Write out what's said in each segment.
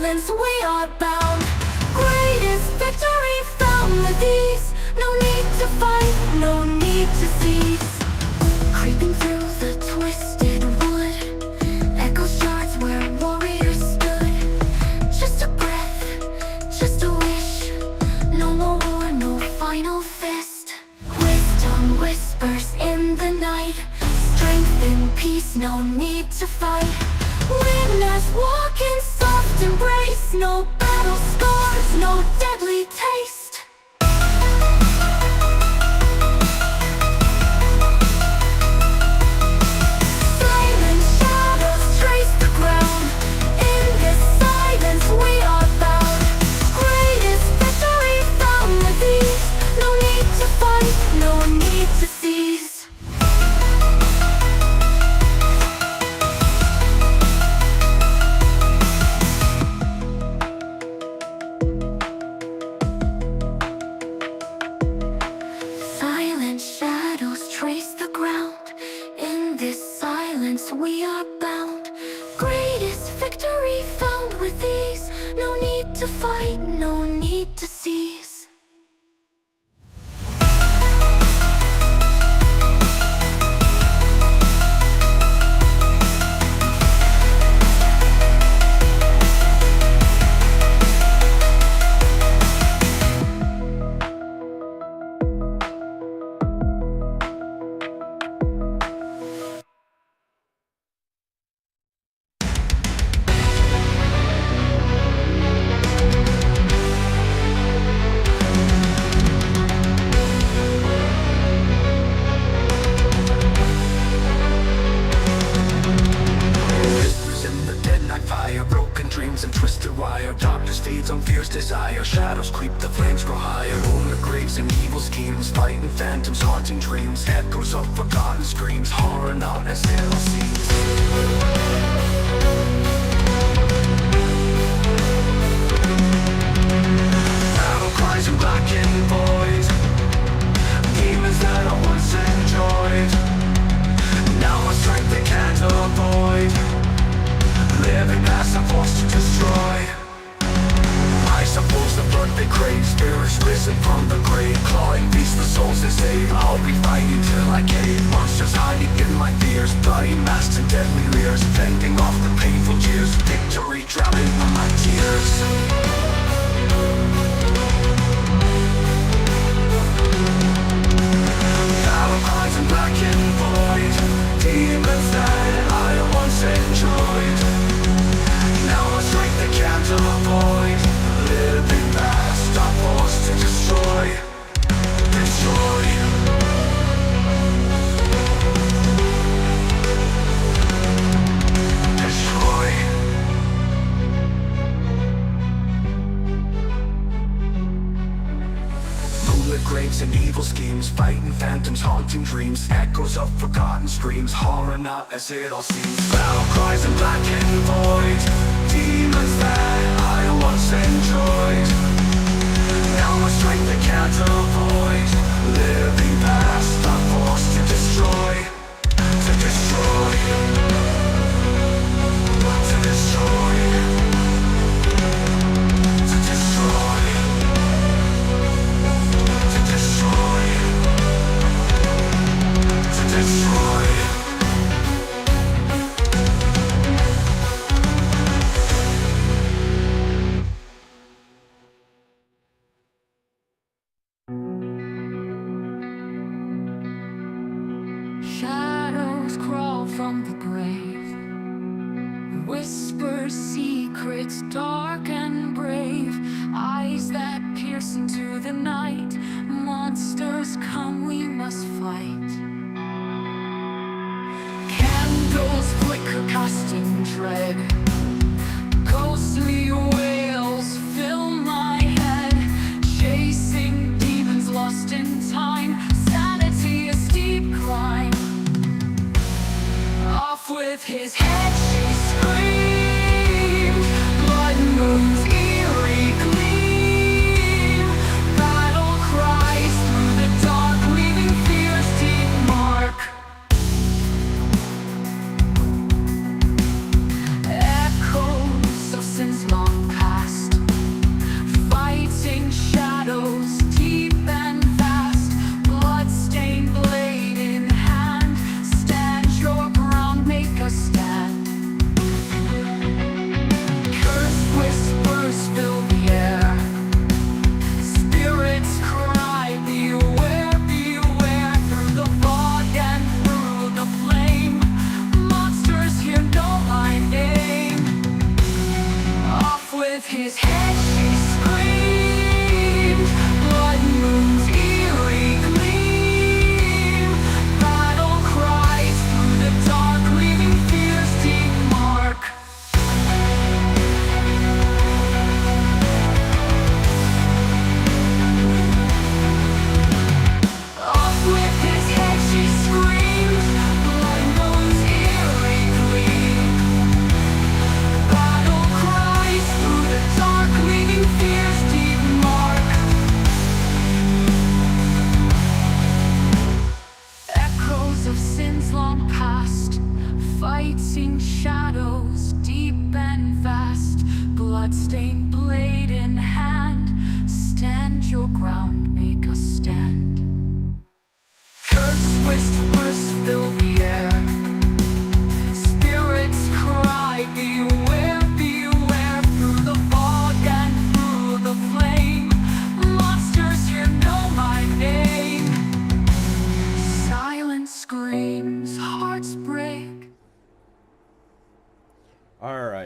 silence we are bound. Greatest victory found with these. No need to fight, no need to cease. Creeping through the twisted wood, echoes shards where warriors stood. Just a breath, just a wish. No more war, no final fist. Wisdom whispers in the night. Strength in peace, no need to fight. Winners walk in soft embrace. No battle scars, no deadly taste. Silent shadows trace the ground. In this silence we are bound. Greatest victory found with these. No need to fight, no need to cease. Silent shadows trace the ground. In this silence we are bound. Greatest victory found with these. No need to fight, no need to cease. Whispers in the dead night fire, broken dreams and twisted wire. Darkness feeds on fear's desire. Shadows creep, the flames grow higher. Rumor graves and evil schemes, fighting phantoms, haunting dreams. Echoes of forgotten screams, horror not as it all seems. Battle cries in black and void, demons that I once enjoyed. Now my strength they can't avoid. Living past I'm forced to destroy. I suppose the blood they crave, spirits risen from the grave, clawing beasts the souls they save. I'll be fighting till I cave. Monsters hiding in my fears, bloody masks and deadly leers, fending off the painful jeers. Victory drowning in my tears. Battle cries in black and void, demons that I once enjoyed. Now my strength they can't avoid. Living past I'm forced to destroy. Destroy. Destroy. Moonlit graves and evil schemes, fighting phantoms, haunting dreams. Echoes of forgotten screams, horror not as it all seems. Battle cries in black and void, demons that I once enjoyed. Now my strength they can't avoid. Living past I'm forced to destroy. To destroy. To destroy. To destroy. To destroy. To destroy. Shadows crawl from the grave, whisper secrets dark and brave. Eyes that pierce into the night. Monsters come, we must fight. Candles flicker, casting dread. Ghostly wails fill my head, chasing demons lost in time. Sanity a steep climb. Off with his head she screamed. Blood moon's eerie gleam. Battle cries through the dark, leaving fear's deep mark. Echoes of sins long past.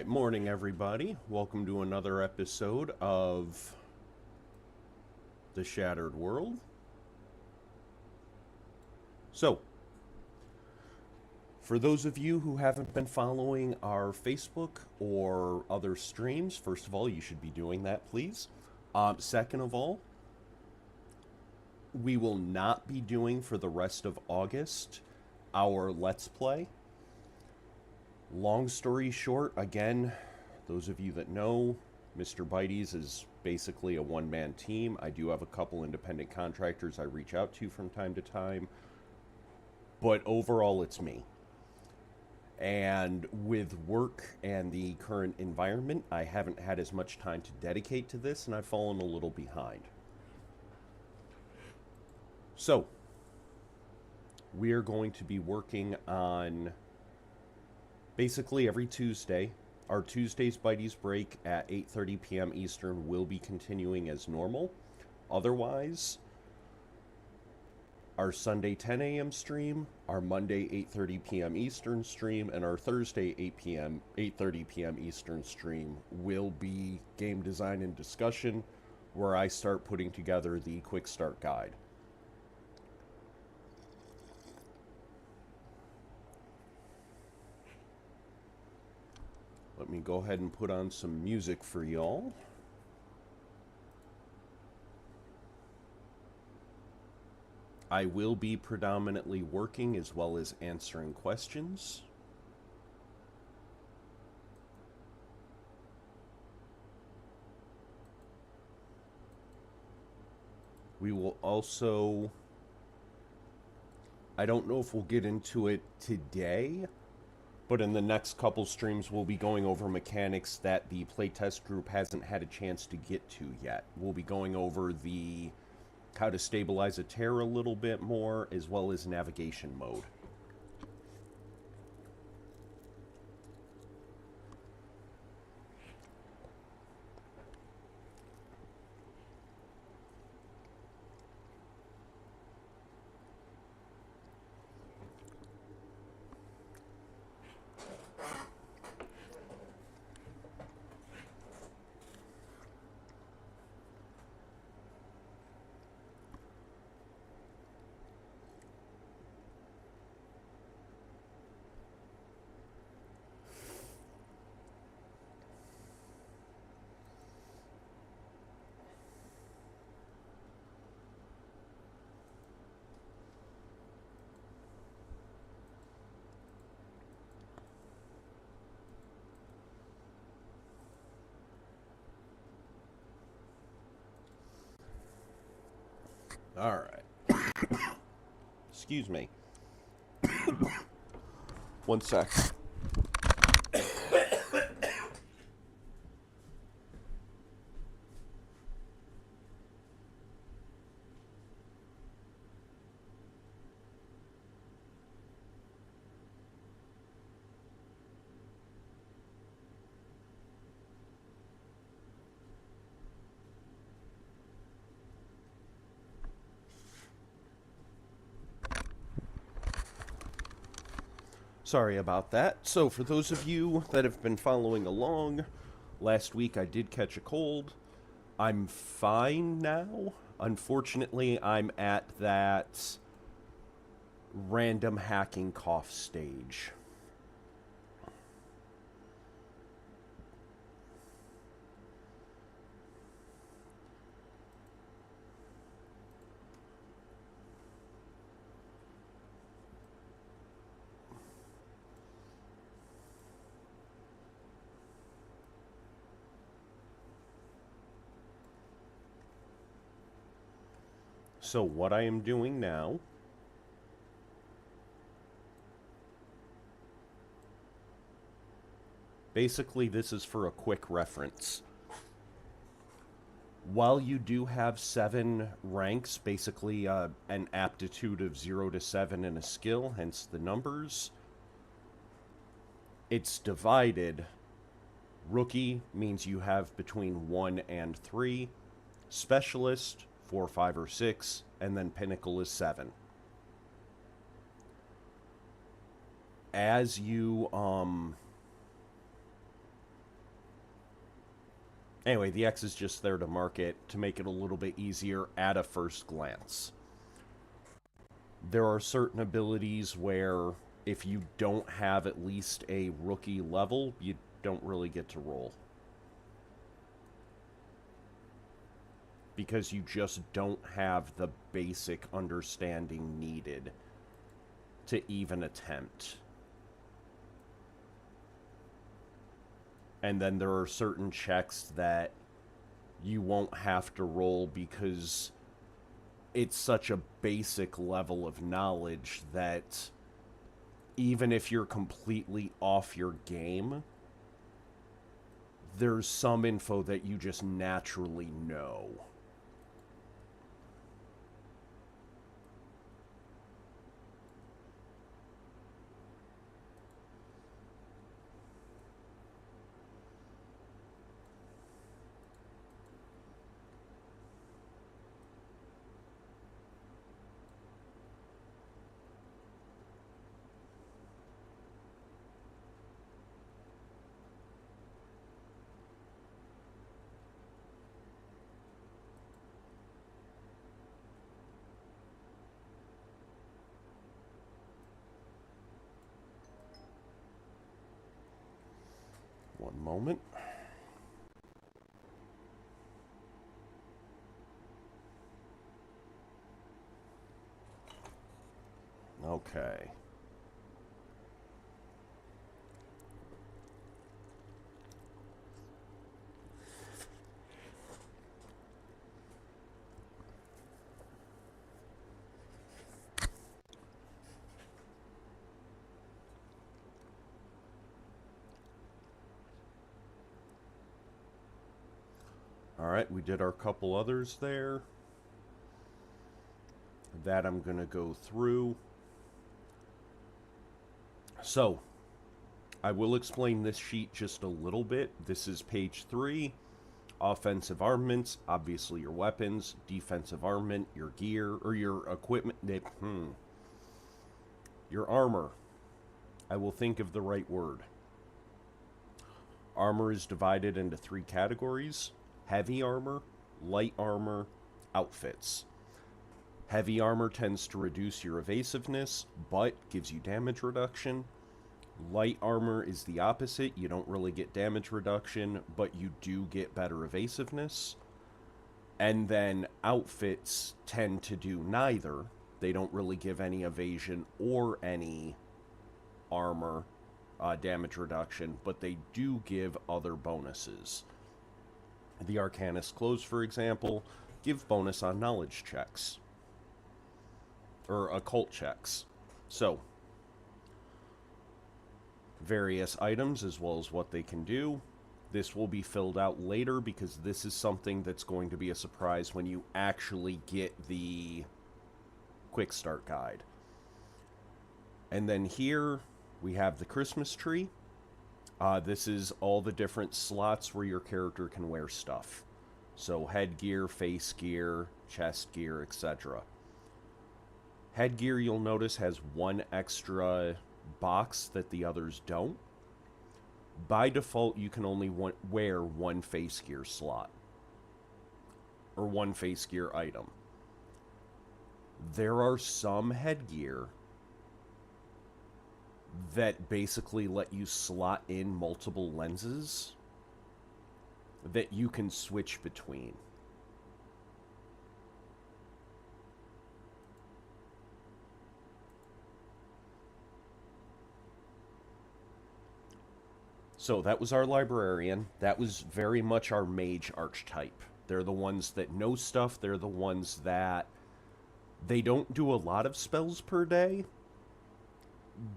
Alright, morning everybody. Welcome to another episode of The Shattered World. So, for those of you who haven't been following our Facebook or other streams, first of all, you should be doing that, please. Second of all, we will not be doing for the rest of August our Let's Play. Long story short, again, those of you that know, Mr. Bitey's is basically a one-man team. I do have a couple independent contractors I reach out to from time to time, but overall it's me. And with work and the current environment, I haven't had as much time to dedicate to this, and I've fallen a little behind. So, we're going to be working on basically every Tuesday. Our Tuesday's Bitey's break at 8:30 p.m. Eastern will be continuing as normal. Otherwise, our Sunday 10 a.m. stream, our Monday 8:30 p.m. Eastern stream, and our Thursday 8:30 p.m. Eastern stream will be game design and discussion, where I start putting together the quick start guide. Let me go ahead and put on some music for y'all. I will be predominantly working as well as answering questions. We will also... I don't know if we'll get into it today, but in the next couple streams, we'll be going over mechanics that the playtest group hasn't had a chance to get to yet. We'll be going over the how to stabilize a tear a little bit more, as well as navigation mode. Alright. Excuse me. One sec. Sorry about that. So, for those of you that have been following along, last week I did catch a cold. I'm fine now. Unfortunately, I'm at that random hacking cough stage. So what I am doing now basically, this is for a quick reference. While you do have 7 ranks, basically an aptitude of 0 to 7 and a skill, hence the numbers, it's divided. Rookie means you have between 1 and 3. Specialist, 4, 5, or 6. And then Pinnacle is 7. As you Anyway, the X is just there to mark it, to make it a little bit easier at a first glance. There are certain abilities where if you don't have at least a rookie level, you don't really get to roll. Because you just don't have the basic understanding needed to even attempt. And then there are certain checks that you won't have to roll because it's such a basic level of knowledge that even if you're completely off your game, there's some info that you just naturally know. One moment. Okay. Alright, we did our couple others there. That I'm going to go through. So, I will explain this sheet just a little bit. This is page 3. Offensive armaments, obviously your weapons. Defensive armament, your gear, or your equipment. Your armor. I will think of the right word. Armor is divided into 3 categories. Heavy armor, light armor, outfits. Heavy armor tends to reduce your evasiveness, but gives you damage reduction. Light armor is the opposite. You don't really get damage reduction, but you do get better evasiveness. And then outfits tend to do neither. They don't really give any evasion or any armor damage reduction, but they do give other bonuses. The Arcanist clothes, for example, give bonus on knowledge checks. Or occult checks. So, various items as well as what they can do. This will be filled out later because this is something that's going to be a surprise when you actually get the quick start guide. And then here we have the Christmas tree. This is all the different slots where your character can wear stuff. So headgear, face gear, chest gear, etc. Headgear, you'll notice, has one extra box that the others don't. By default, you can only wear one face gear slot. Or one face gear item. There are some headgear that basically let you slot in multiple lenses that you can switch between. So that was our librarian. That was very much our mage archetype. They're the ones that know stuff. They're the ones that they don't do a lot of spells per day,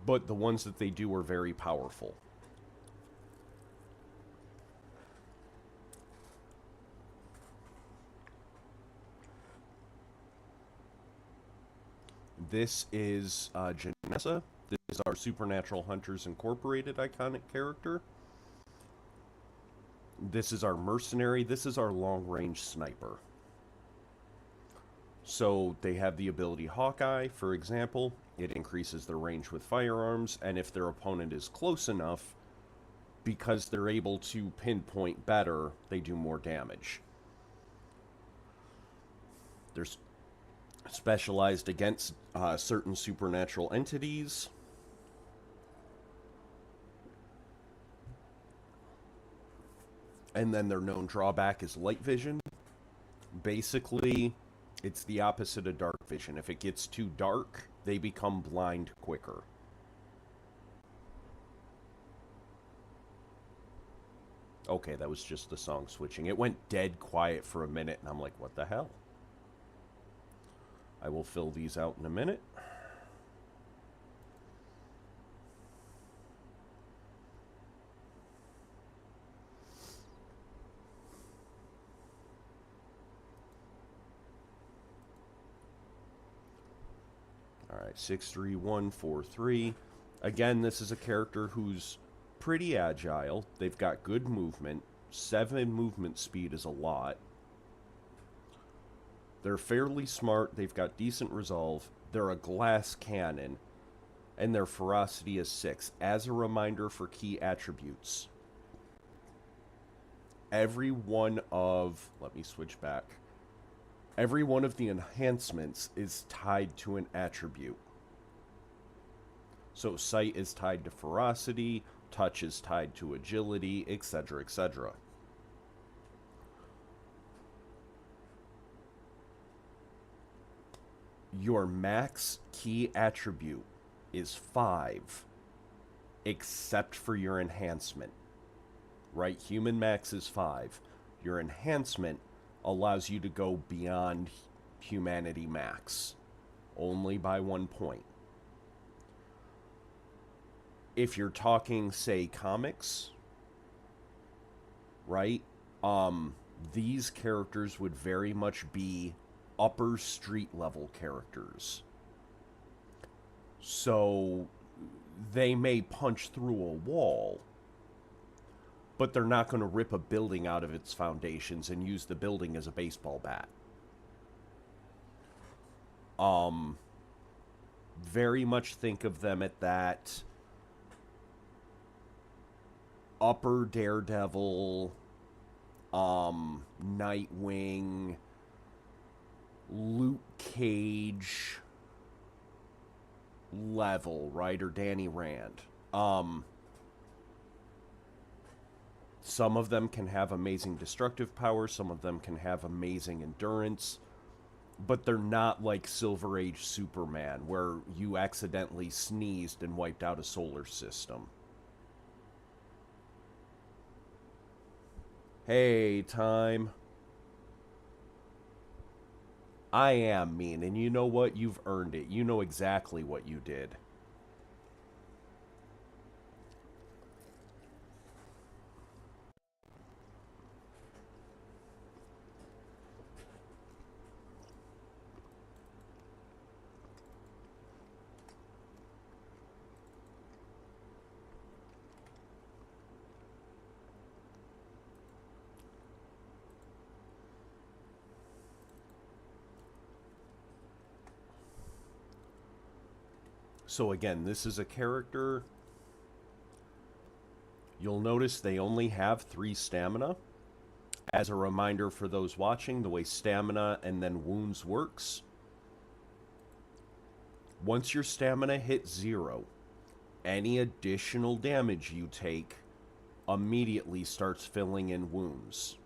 but the ones that they do are very powerful. This is Janessa. This is our Supernatural Hunters Incorporated iconic character. This is our mercenary. This is our long-range sniper. So they have the ability Hawkeye, for example. It increases their range with firearms, and if their opponent is close enough, because they're able to pinpoint better, they do more damage. They're specialized against certain supernatural entities. And then their known drawback is light vision. Basically, it's the opposite of dark vision. If it gets too dark, they become blind quicker. Okay, that was just the song switching. It went dead quiet for a minute, and I'm like, what the hell? I will fill these out in a minute. All right, 63143. Again, this is a character who's pretty agile. They've got good movement. 7 movement speed is a lot. They're fairly smart. They've got decent resolve. They're a glass cannon. And their ferocity is 6. As a reminder for key attributes, every one of... Let me switch back. Every one of the enhancements is tied to an attribute. So sight is tied to ferocity, touch is tied to agility, etc., etc. Your max key attribute is 5, except for your enhancement. Right? Human max is 5. Your enhancement allows you to go beyond humanity max, only by 1 point. If you're talking, say, comics, right? These characters would very much be upper street level characters. So they may punch through a wall, but they're not going to rip a building out of its foundations and use the building as a baseball bat. Very much think of them at that upper Daredevil, Nightwing, Luke Cage level, right? Or Danny Rand. Some of them can have amazing destructive power, some of them can have amazing endurance, but they're not like Silver Age Superman, where you accidentally sneezed and wiped out a solar system. Hey, time. I am mean, and you know what? You've earned it. You know exactly what you did. So again, this is a character. You'll notice they only have 3 stamina. As a reminder for those watching, the way stamina and then wounds works. Once your stamina hits 0, any additional damage you take immediately starts filling in wounds.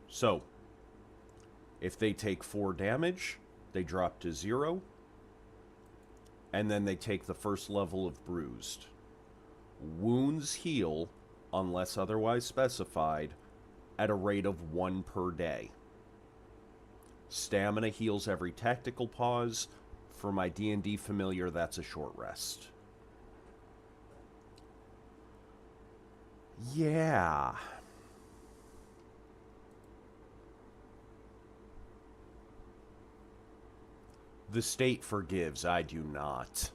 So, if they take 4 damage, they drop to 0, and then they take the first level of bruised. Wounds heal, unless otherwise specified, at a rate of 1 per day. Stamina heals every tactical pause. For my D&D familiar, that's a short rest. Yeah. The state forgives, I do not.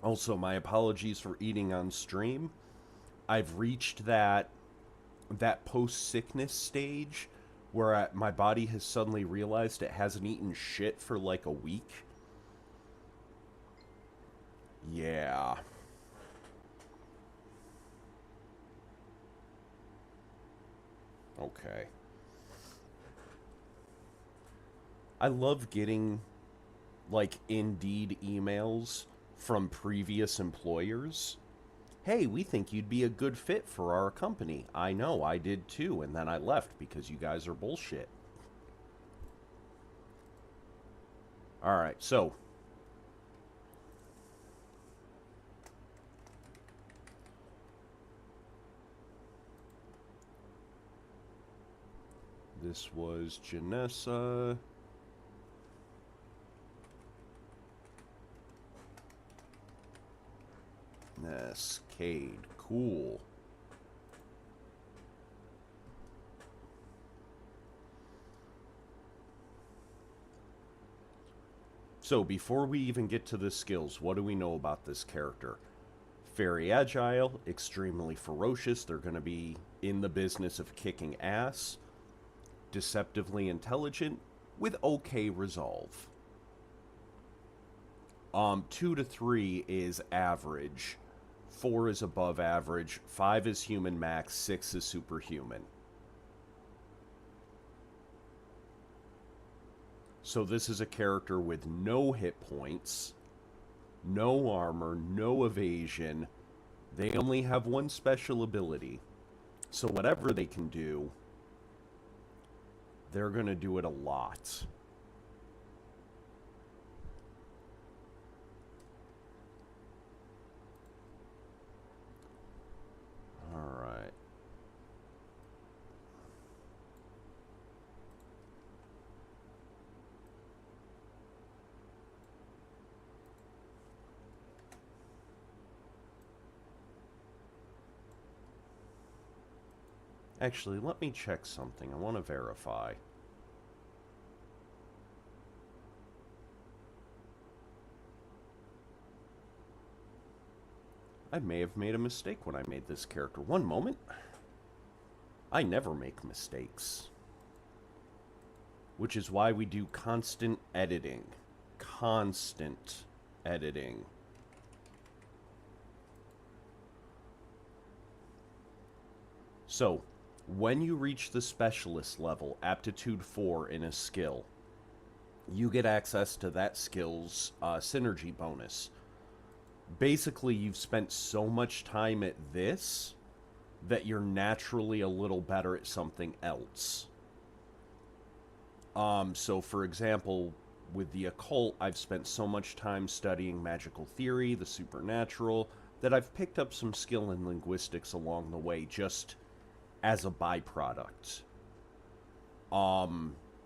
Also, my apologies for eating on stream. I've reached that post-sickness stage where my body has suddenly realized it hasn't eaten shit for like a week. Yeah. Okay. I love getting, like, Indeed emails from previous employers. Hey, we think you'd be a good fit for our company. I know, I did too, and then I left because you guys are bullshit. Alright, so. This was Janessa. Cade, cool. So before we even get to the skills, what do we know about this character? Very agile, extremely ferocious. They're going to be in the business of kicking ass. Deceptively intelligent, with okay resolve. 2 to 3 is average. 4 is above average. 5 is human max. 6 is superhuman. So this is a character with no hit points, no armor, no evasion. They only have one special ability. So whatever they can do, they're going to do it a lot. Alright. Actually, let me check something. I want to verify. I may have made a mistake when I made this character. One moment. I never make mistakes. Which is why we do constant editing. Constant editing. So, when you reach the specialist level, aptitude 4 in a skill, you get access to that skill's synergy bonus. Basically, you've spent so much time at this that you're naturally a little better at something else. So for example, with the occult, I've spent so much time studying magical theory, the supernatural, that I've picked up some skill in linguistics along the way, just as a byproduct.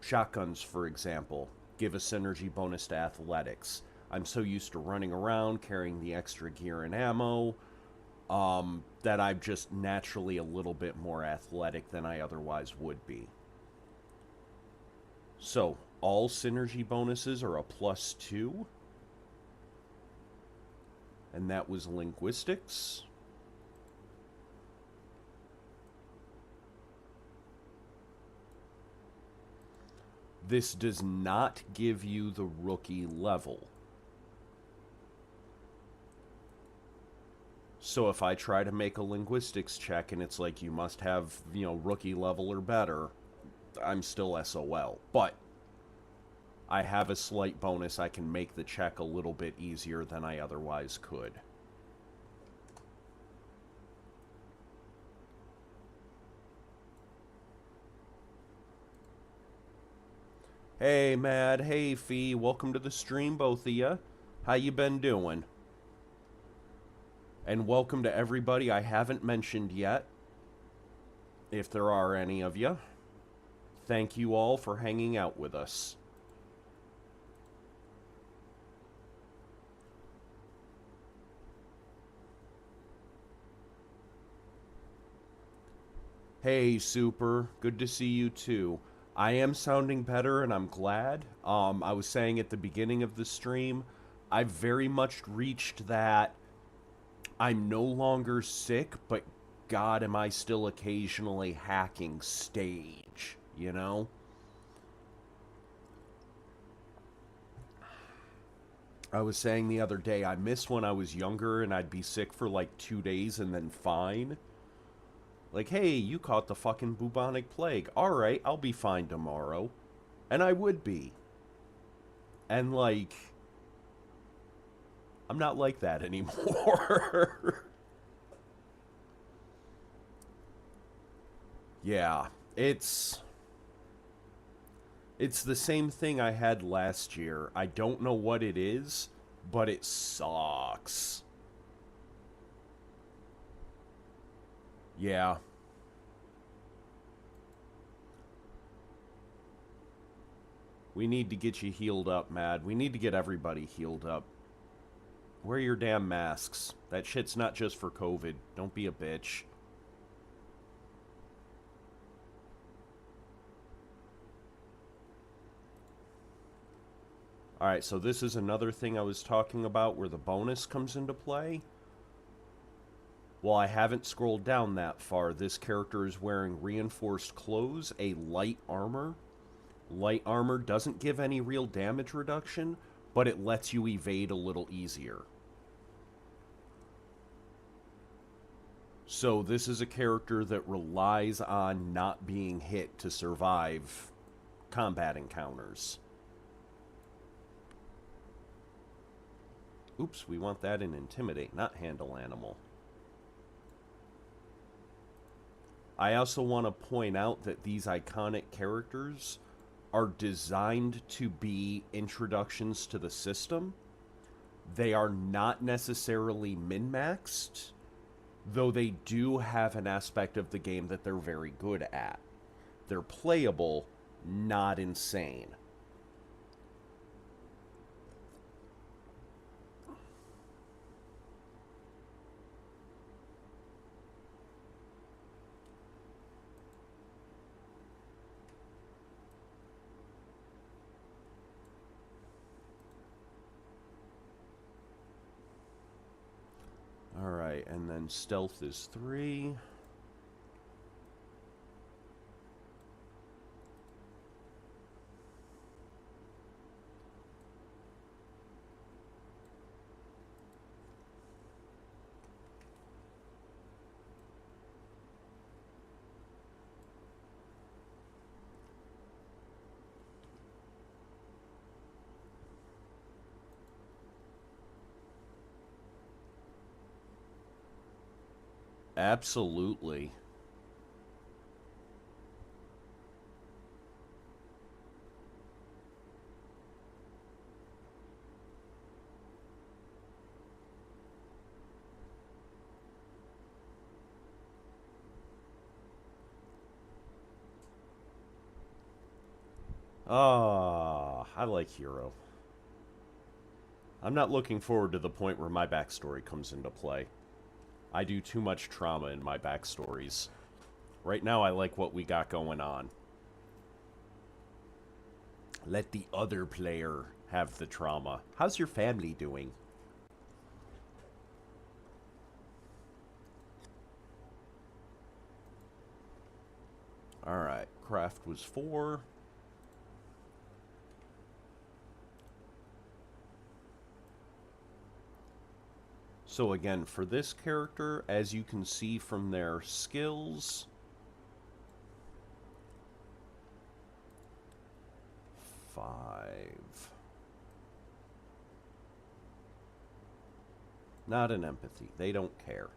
Shotguns, for example, give a synergy bonus to athletics. I'm so used to running around, carrying the extra gear and ammo, that I'm just naturally a little bit more athletic than I otherwise would be. So, all synergy bonuses are a +2. And that was linguistics. This does not give you the rookie level. So if I try to make a linguistics check and it's like you must have, rookie level or better, I'm still SOL. But I have a slight bonus. I can make the check a little bit easier than I otherwise could. Hey, Mad. Hey, Fee. Welcome to the stream, both of you. How you been doing? And welcome to everybody I haven't mentioned yet, if there are any of you. Thank you all for hanging out with us. Hey, Super. Good to see you, too. I am sounding better, and I'm glad. I was saying at the beginning of the stream, I've very much reached that I'm no longer sick, but God, am I still occasionally hacking stage, you know? I was saying the other day, I miss when I was younger and I'd be sick for like 2 days and then fine. Like, hey, you caught the fucking bubonic plague. Alright, I'll be fine tomorrow. And I would be. And like, I'm not like that anymore. Yeah, it's the same thing I had last year. I don't know what it is, but it sucks. Yeah. We need to get you healed up, Mad. We need to get everybody healed up. Wear your damn masks. That shit's not just for COVID. Don't be a bitch. Alright, so this is another thing I was talking about where the bonus comes into play. Well, I haven't scrolled down that far. This character is wearing reinforced clothes, a light armor. Light armor doesn't give any real damage reduction, but it lets you evade a little easier. So this is a character that relies on not being hit to survive combat encounters. Oops, we want that in Intimidate, not Handle Animal. I also want to point out that these iconic characters are designed to be introductions to the system. They are not necessarily min-maxed, though they do have an aspect of the game that they're very good at. They're playable, not insane. Alright, and then stealth is 3. Absolutely. Ah, I like Hero. I'm not looking forward to the point where my backstory comes into play. I do too much trauma in my backstories. Right now, I like what we got going on. Let the other player have the trauma. How's your family doing? Alright, craft was 4. So again, for this character, as you can see from their skills, 5. Not an empathy. They don't care.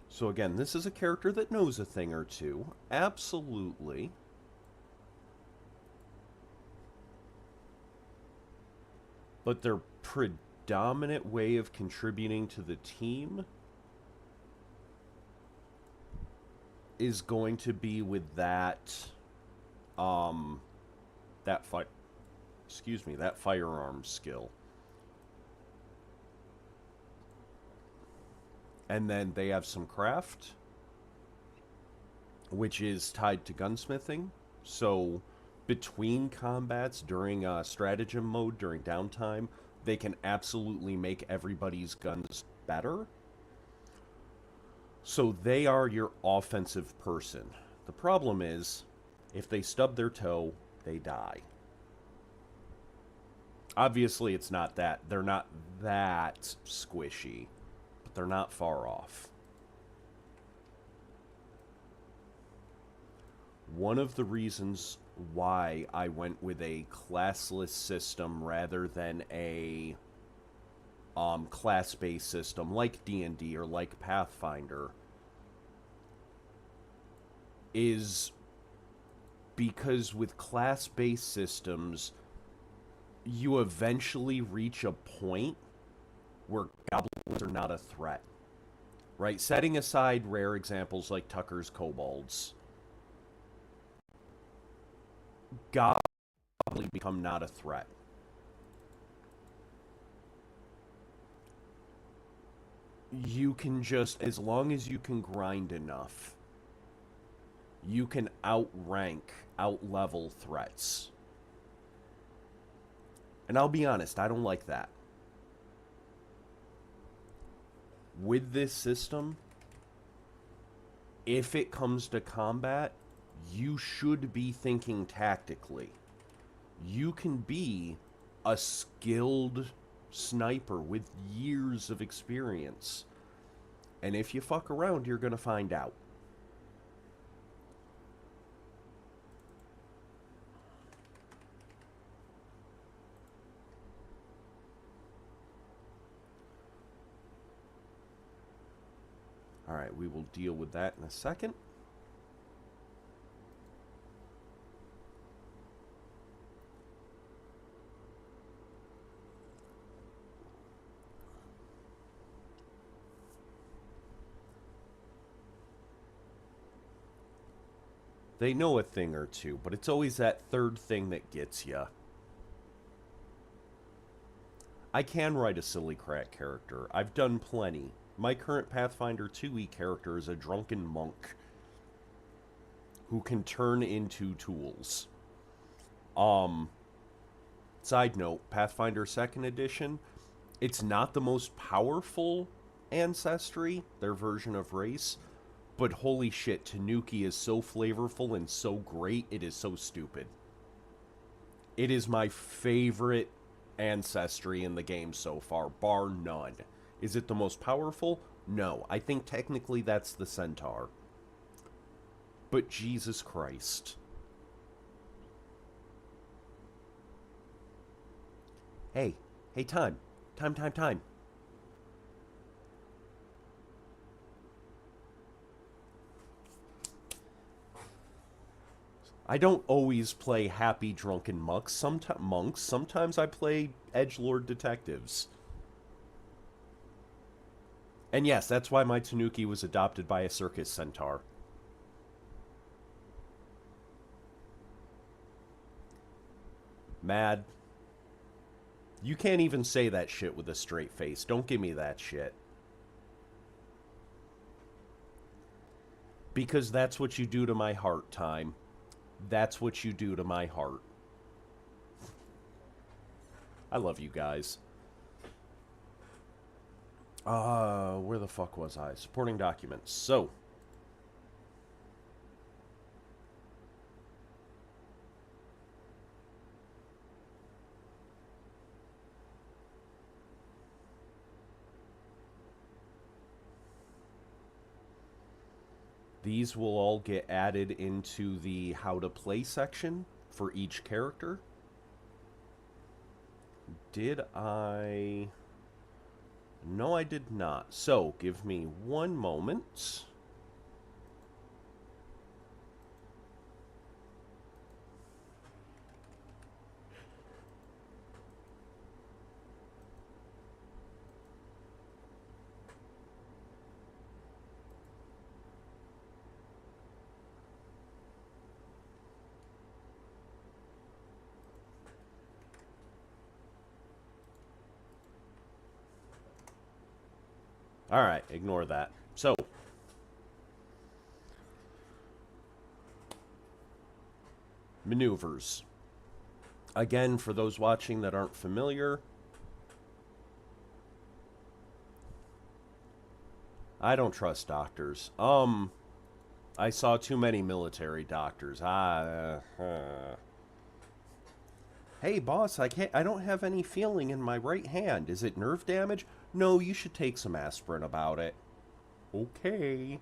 So again, this is a character that knows a thing or two. Absolutely. But their predominant way of contributing to the team is going to be with that that firearm skill. And then they have some craft. which is tied to gunsmithing. So between combats during stratagem mode, during downtime, they can absolutely make everybody's guns better. So they are your offensive person. The problem is, if they stub their toe, they die. Obviously, it's not that. They're not that squishy, but they're not far off. One of the reasons why I went with a classless system rather than a class-based system like D&D or like Pathfinder is because with class-based systems, you eventually reach a point where goblins are not a threat, right? Setting aside rare examples like Tucker's kobolds, goblins become not a threat. You can just, as long as you can grind enough, you can outrank, outlevel threats. And I'll be honest, I don't like that. With this system, if it comes to combat, you should be thinking tactically. You can be a skilled sniper with years of experience. And if you fuck around, you're going to find out. Alright, we will deal with that in a second. They know a thing or two, but it's always that third thing that gets you. I can write a silly crack character. I've done plenty. My current Pathfinder 2e character is a drunken monk who can turn into tools. Side note, Pathfinder 2nd Edition, it's not the most powerful ancestry, their version of race, but holy shit, Tanuki is so flavorful and so great, it is so stupid. It is my favorite ancestry in the game so far, bar none. Is it the most powerful? No. I think technically that's the Centaur. But Jesus Christ. Hey. Hey, time. Time. I don't always play happy drunken monks. Sometimes I play edgelord detectives. And yes, that's why my Tanuki was adopted by a circus centaur. Mad. You can't even say that shit with a straight face. Don't give me that shit. Because that's what you do to my heart, Time. That's what you do to my heart. I love you guys. Where the fuck was I? Supporting documents. So. These will all get added into the how to play section for each character. Did I... No, I did not. So, give me one moment. Alright, ignore that. So, Maneuvers. Again, for those watching that aren't familiar, I don't trust doctors. I saw too many military doctors. Hey, boss, I don't have any feeling in my right hand. Is it nerve damage? No, you should take some aspirin about it. Okay.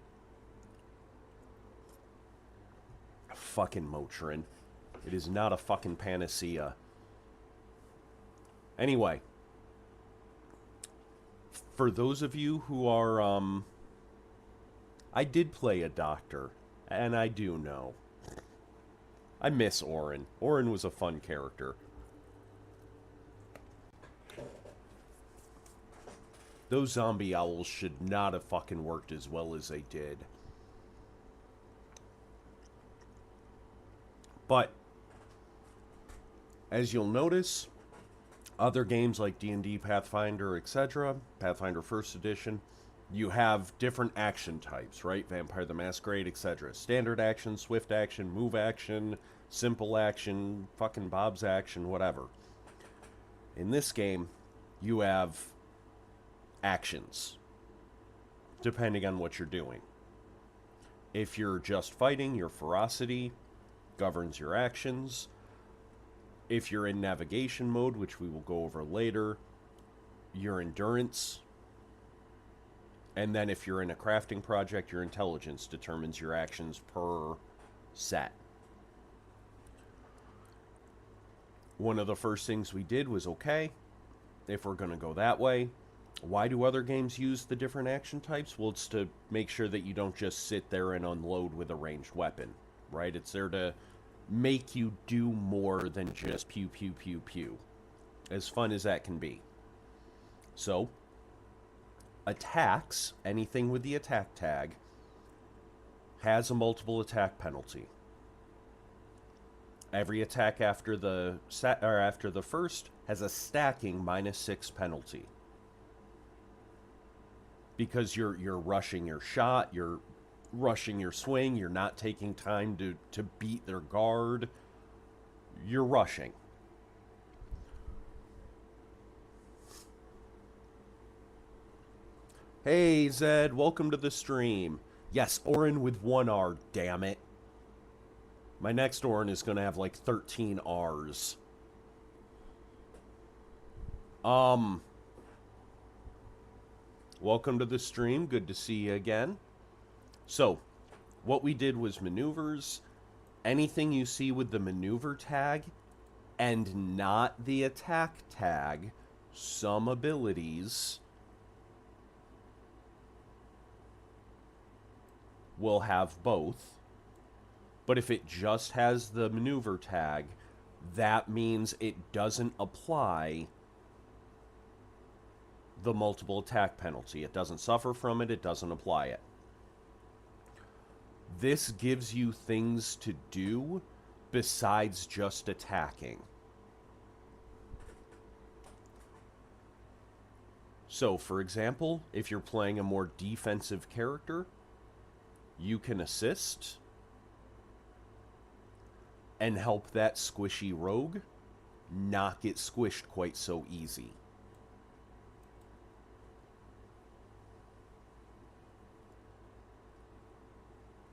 Fucking Motrin. It is not a fucking panacea. Anyway. For those of you who are, I did play a doctor, and I do know. I miss Orin. Orin was a fun character. Those zombie owls should not have fucking worked as well as they did. But, as you'll notice, other games like D&D, Pathfinder, etc., Pathfinder 1st Edition, you have different action types, right? Vampire the Masquerade, etc. Standard action, swift action, move action, simple action, fucking Bob's action, whatever. In this game, you have actions, depending on what you're doing. If you're just fighting, your ferocity governs your actions. If you're in navigation mode, which we will go over later, your endurance. And then if you're in a crafting project, your intelligence determines your actions per set. One of the first things we did was, okay, if we're going to go that way, why do other games use the different action types? Well, it's to make sure that you don't just sit there and unload with a ranged weapon, right? It's there to make you do more than just pew, pew, pew, pew. As fun as that can be. So, attacks, anything with the attack tag, has a multiple attack penalty. Every attack after the first has a stacking -6 penalty. Because you're rushing your shot, you're rushing your swing, you're not taking time to beat their guard. You're rushing. Hey, Zed, welcome to the stream. Yes, Orin with 1 R, damn it. My next Orin is going to have like 13 R's. Welcome to the stream. Good to see you again. So, what we did was maneuvers. Anything you see with the maneuver tag and not the attack tag, some abilities will have both. But if it just has the maneuver tag, that means it doesn't apply the multiple attack penalty. It doesn't suffer from it, it doesn't apply it. This gives you things to do besides just attacking. So, for example, if you're playing a more defensive character, you can assist and help that squishy rogue not get squished quite so easy.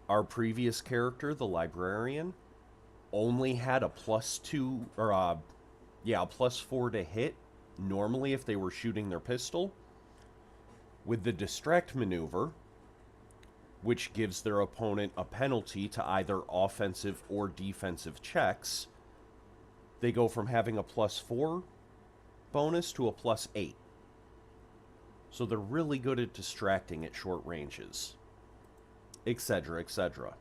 Our previous character, the librarian, only had a +2 or a +4 to hit normally if they were shooting their pistol. With the distract maneuver, which gives their opponent a penalty to either offensive or defensive checks, they go from having a +4 bonus to a +8. So they're really good at distracting at short ranges, etc., etc.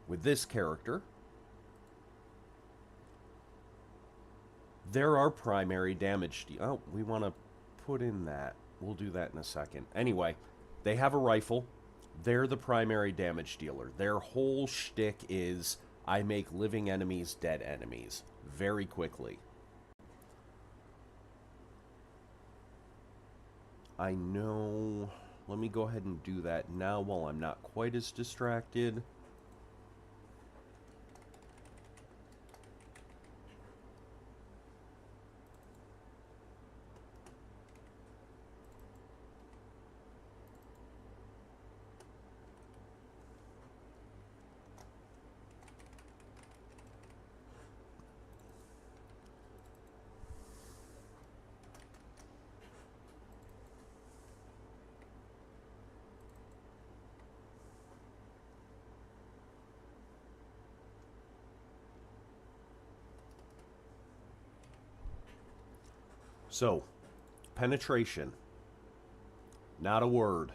With this character, there are primary damage. Oh, we want to put in that. We'll do that in a second. Anyway, they have a rifle. They're the primary damage dealer. Their whole shtick is, I make living enemies dead enemies very quickly. I know. Let me go ahead and do that now while I'm not quite as distracted. So, penetration. Not a word.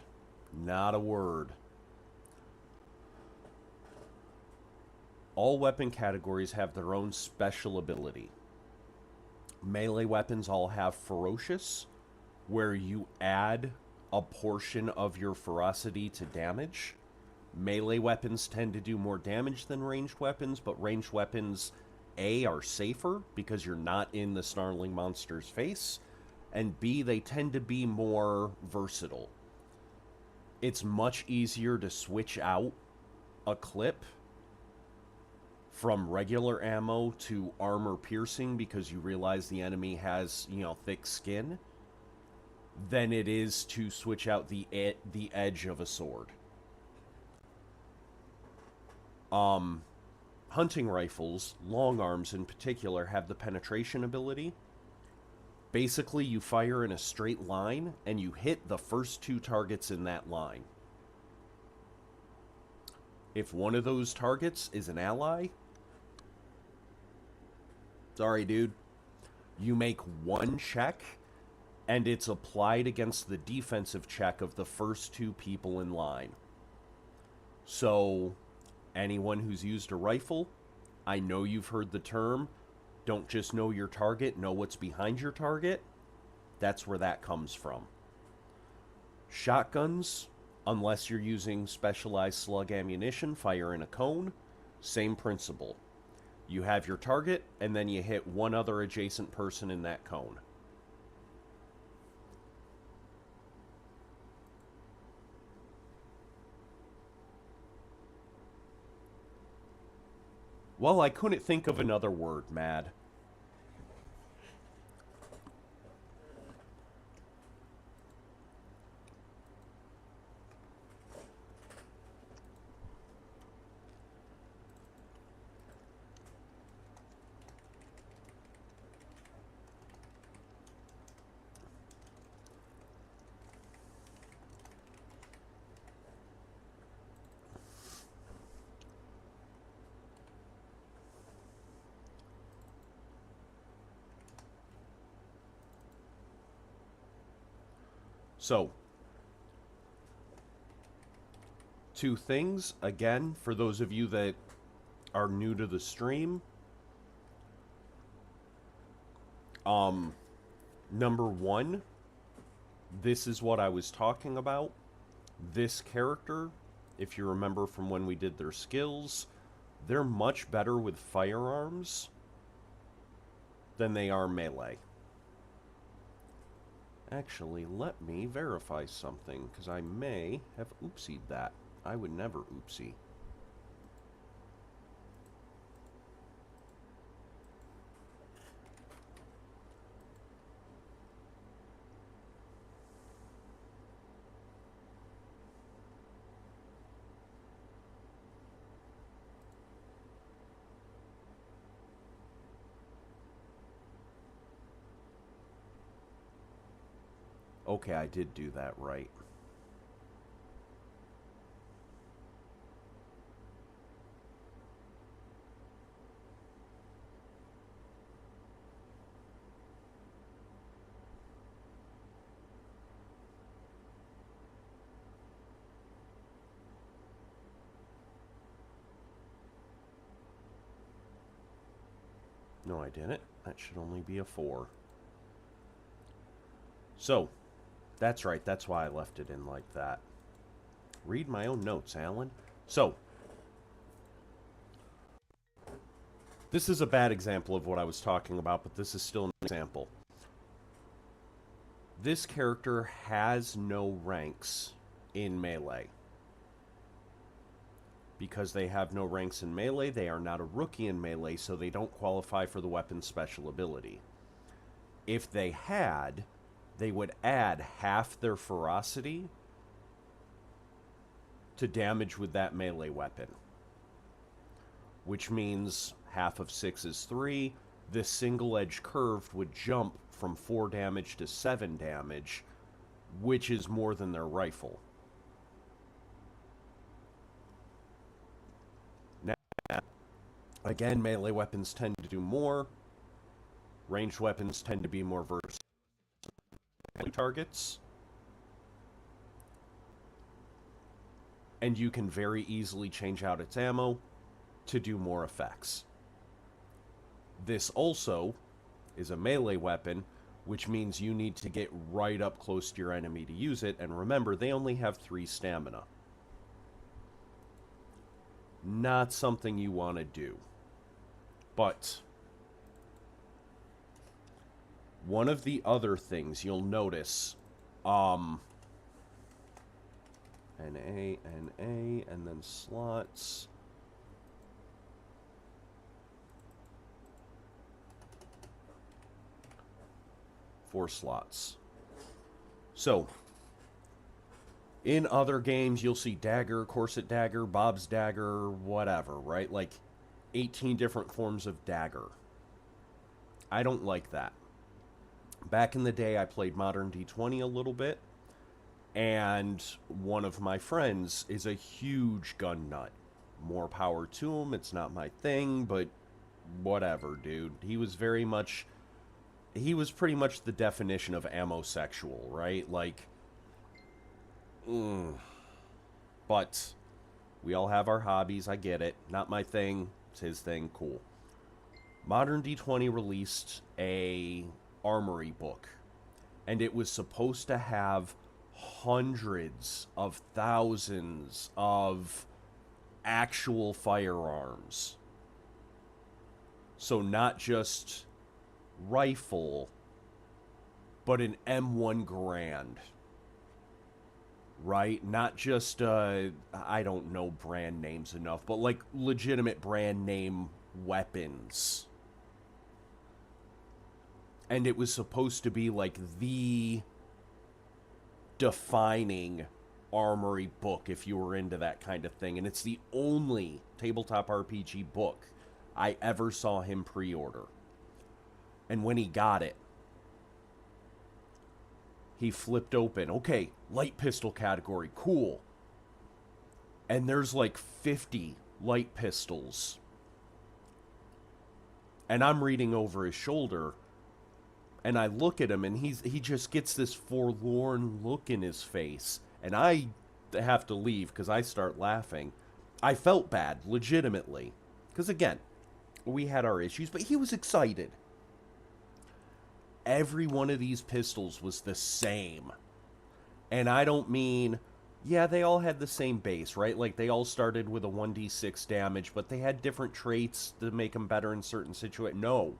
Not a word. All weapon categories have their own special ability. Melee weapons all have ferocious, where you add a portion of your ferocity to damage. Melee weapons tend to do more damage than ranged weapons, but ranged weapons, A, are safer because you're not in the snarling monster's face, and B, they tend to be more versatile. It's much easier to switch out a clip from regular ammo to armor piercing because you realize the enemy has, thick skin, than it is to switch out the edge of a sword. Hunting rifles, long arms in particular, have the penetration ability. Basically, you fire in a straight line, and you hit the first 2 targets in that line. If one of those targets is an ally, sorry, dude, you make 1 check, and it's applied against the defensive check of the first 2 people in line. So, anyone who's used a rifle, I know you've heard the term, don't just know your target, know what's behind your target. That's where that comes from. Shotguns, unless you're using specialized slug ammunition, fire in a cone. Same principle. You have your target, and then you hit one other adjacent person in that cone. Well, I couldn't think of another word, Mad. So, 2 things, again, for those of you that are new to the stream. Number 1, this is what I was talking about. This character, if you remember from when we did their skills, they're much better with firearms than they are melee. Actually, let me verify something, because I may have oopsied that. I would never oopsie. Okay, I did do that right. No, I didn't. That should only be a 4. So, that's right. That's why I left it in like that. Read my own notes, Alan. So, this is a bad example of what I was talking about, but this is still an example. This character has no ranks in melee. Because they have no ranks in melee, they are not a rookie in melee, so they don't qualify for the weapon's special ability. If they had, they would add half their ferocity to damage with that melee weapon. Which means half of 6 is 3. This single edge curved would jump from 4 damage to 7 damage, which is more than their rifle. Now, again, melee weapons tend to do more. Ranged weapons tend to be more versatile. targets. And you can very easily change out its ammo to do more effects. This also is a melee weapon, which means you need to get right up close to your enemy to use it, and remember, they only have 3 stamina. Not something you want to do. But one of the other things you'll notice, NA, and then slots. Four slots. So, in other games, you'll see dagger, corset dagger, Bob's dagger, whatever, right? Like 18 different forms of dagger. I don't like that. Back in the day, I played Modern D20 a little bit, and one of my friends is a huge gun nut. More power to him. It's not my thing, but whatever, dude. He was pretty much the definition of ammosexual, right? Like, but we all have our hobbies. I get it. Not my thing. It's his thing. Cool. Modern D20 released a armory book, and it was supposed to have hundreds of thousands of actual firearms. So not just rifle, but an M1 Garand. Right? Not just, I don't know brand names enough, but like legitimate brand name weapons. And it was supposed to be like the defining armory book if you were into that kind of thing. And it's the only tabletop RPG book I ever saw him pre-order. And when he got it, he flipped open. Okay, light pistol category, cool. And there's like 50 light pistols. And I'm reading over his shoulder, and I look at him, and he just gets this forlorn look in his face. And I have to leave because I start laughing. I felt bad, legitimately. Because again, we had our issues, but he was excited. Every one of these pistols was the same. And I don't mean, yeah, they all had the same base, right? Like, they all started with a 1d6 damage, but they had different traits to make them better in certain situations. No.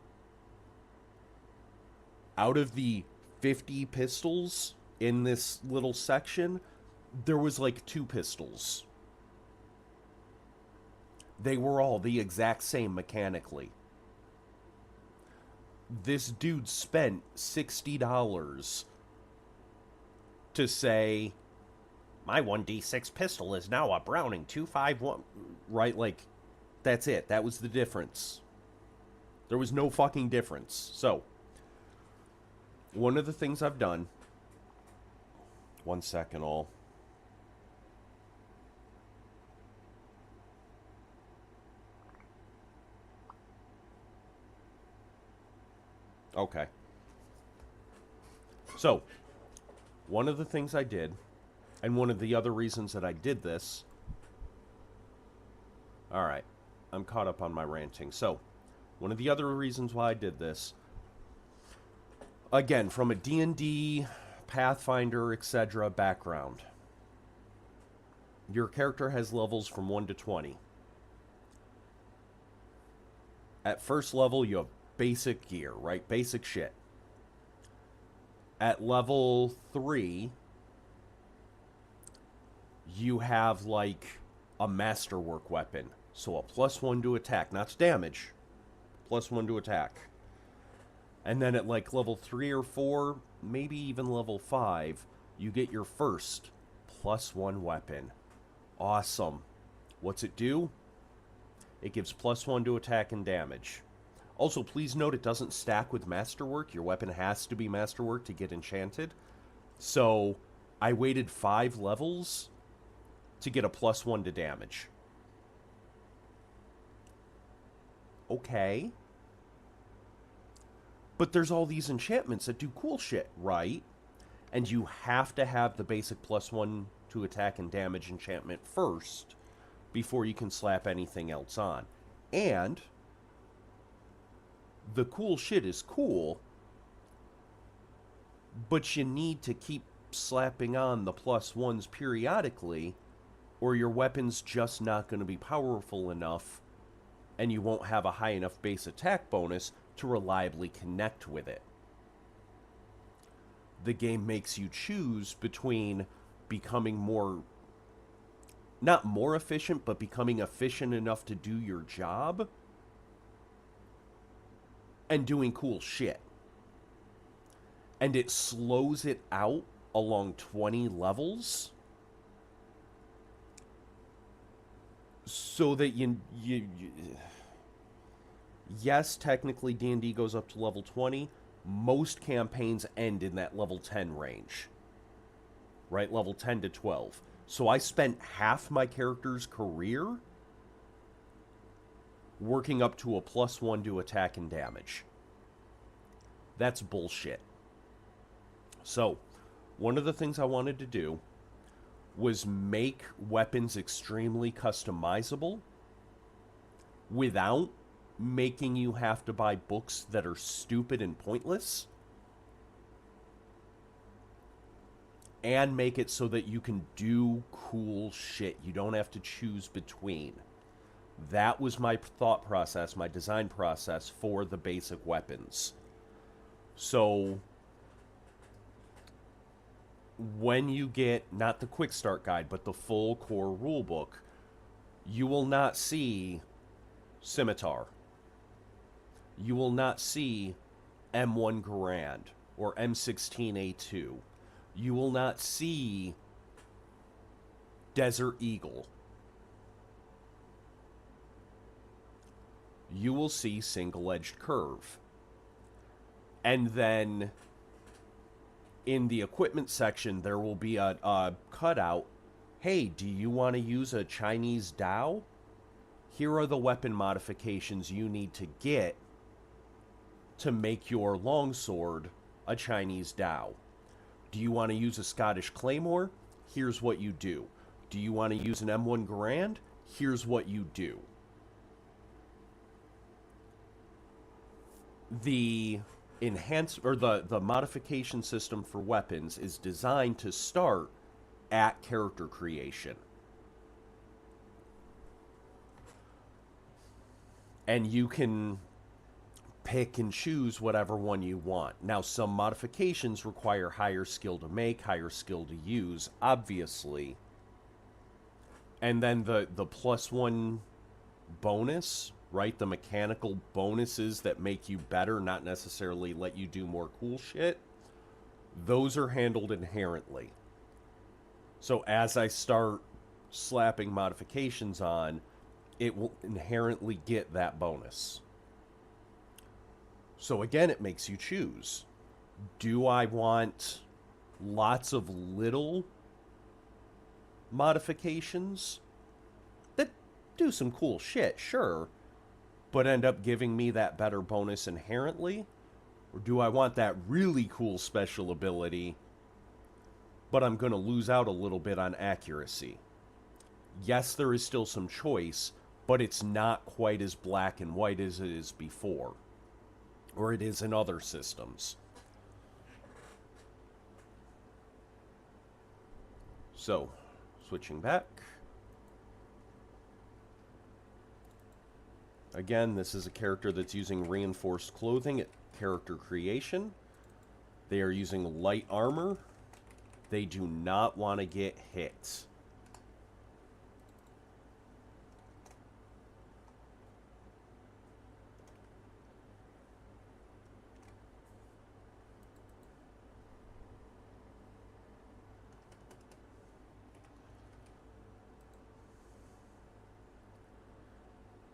Out of the 50 pistols in this little section, there was like 2 pistols. They were all the exact same mechanically. This dude spent $60 to say, my 1d6 pistol is now a Browning 251. Right? Like, that's it. That was the difference. There was no fucking difference. So, one of the things I've done... One second, all. Okay. So, one of the things I did, and one of the other reasons that I did this... Alright, I'm caught up on my ranting. So, one of the other reasons why I did this, again, from a D&D, Pathfinder, etc. background, your character has levels from 1 to 20. At first level, you have basic gear, right? Basic shit. At level 3, you have, like, a masterwork weapon. So a +1 to attack, not to damage. +1 to attack. And then at, like, level 3 or 4, maybe even level 5, you get your first +1 weapon. Awesome. What's it do? It gives +1 to attack and damage. Also, please note it doesn't stack with Masterwork. Your weapon has to be Masterwork to get enchanted. So, I waited 5 levels to get a +1 to damage. Okay. But there's all these enchantments that do cool shit, right? And you have to have the basic +1 to attack and damage enchantment first before you can slap anything else on. And the cool shit is cool, but you need to keep slapping on the +1s periodically, or your weapon's just not going to be powerful enough, and you won't have a high enough base attack bonus to reliably connect with it. The game makes you choose between becoming more, not more efficient, but becoming efficient enough to do your job, and doing cool shit. And it slows it out along 20 levels so that you yes, technically D&D goes up to level 20. Most campaigns end in that level 10 range. Right? Level 10 to 12. So I spent half my character's career working up to a +1 to attack and damage. That's bullshit. So, one of the things I wanted to do was make weapons extremely customizable without making you have to buy books that are stupid and pointless, and make it so that you can do cool shit. You don't have to choose between. That was my thought process, my design process for the basic weapons. So when you get, not the quick start guide, but the full core rulebook, you will not see Scimitar. You will not see M1 Garand or M16A2. You will not see Desert Eagle. You will see Single-Edged Curve. And then in the equipment section, there will be a cutout. Hey, do you want to use a Chinese Dao? Here are the weapon modifications you need to get to make your longsword a Chinese Dao. Do you want to use a Scottish Claymore? Here's what you do. Do you want to use an M1 Garand? Here's what you do. The the modification system for weapons is designed to start at character creation. And you can pick and choose whatever one you want. Now, some modifications require higher skill to make, higher skill to use, obviously. And then the +1 bonus, right? The mechanical bonuses that make you better, not necessarily let you do more cool shit, those are handled inherently. So as I start slapping modifications on, it will inherently get that bonus. So again, it makes you choose. Do I want lots of little modifications that do some cool shit, sure, but end up giving me that better bonus inherently? Or do I want that really cool special ability, but I'm going to lose out a little bit on accuracy? Yes, there is still some choice, but it's not quite as black and white as it is before, or it is in other systems. So, switching back. Again, this is a character that's using reinforced clothing at character creation. They are using light armor. They do not want to get hit.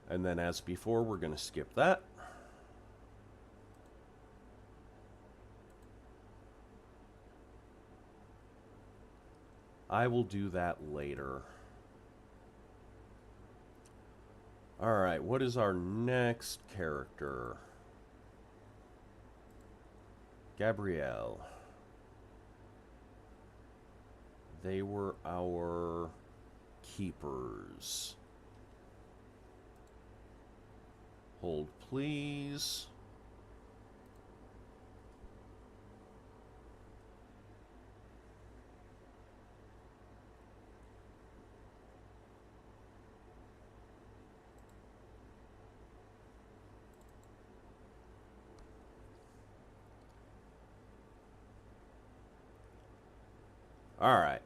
And then as before, we're going to skip that. I will do that later. Alright, what is our next character? Gabrielle. They were our keepers. Hold, please. All right.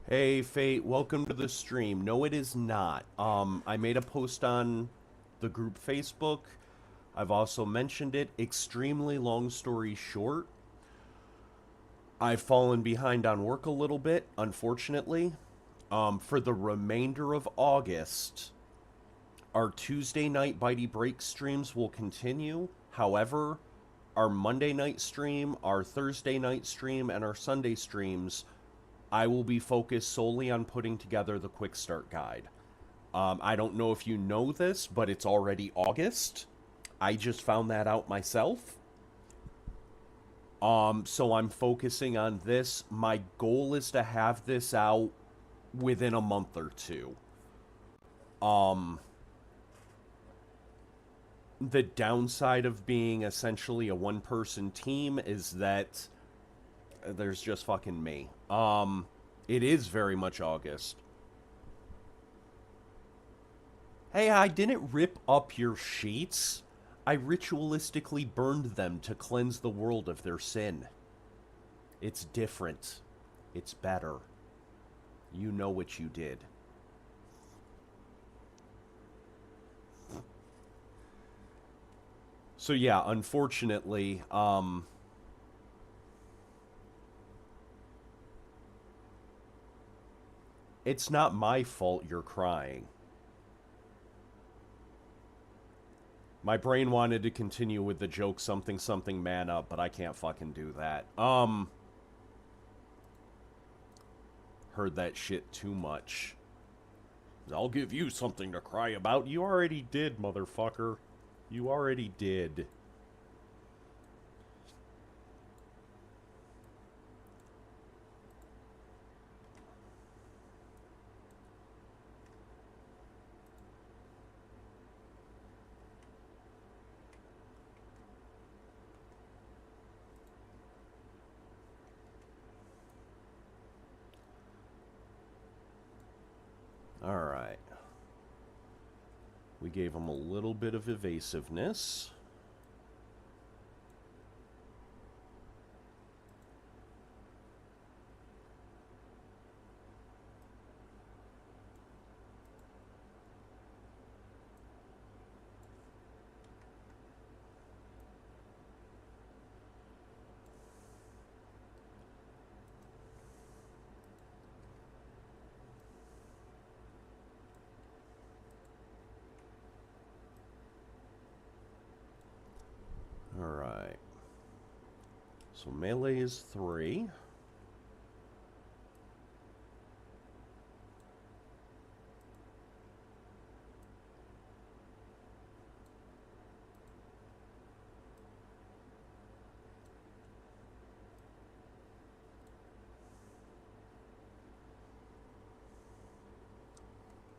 Hey, Fate, welcome to the stream. No, it is not. I made a post on the group Facebook. I've also mentioned it. Extremely long story short, I've fallen behind on work a little bit, unfortunately. For the remainder of August, our Tuesday night Bitey Break streams will continue. However, our Monday night stream, our Thursday night stream, and our Sunday streams, I will be focused solely on putting together the quick start guide. I don't know if you know this, but it's already August. I just found that out myself. So I'm focusing on this. My goal is to have this out within a month or two. The downside of being essentially a one-person team is that there's just fucking me. It is very much August. Hey, I didn't rip up your sheets. I ritualistically burned them to cleanse the world of their sin. It's different. It's better. You know what you did. So yeah, unfortunately, it's not my fault you're crying. My brain wanted to continue with the joke something something man up, but I can't fucking do that. Heard that shit too much. I'll give you something to cry about. You already did, motherfucker. You already did. Alright. We gave him a little bit of evasiveness. Alright. So melee is 3.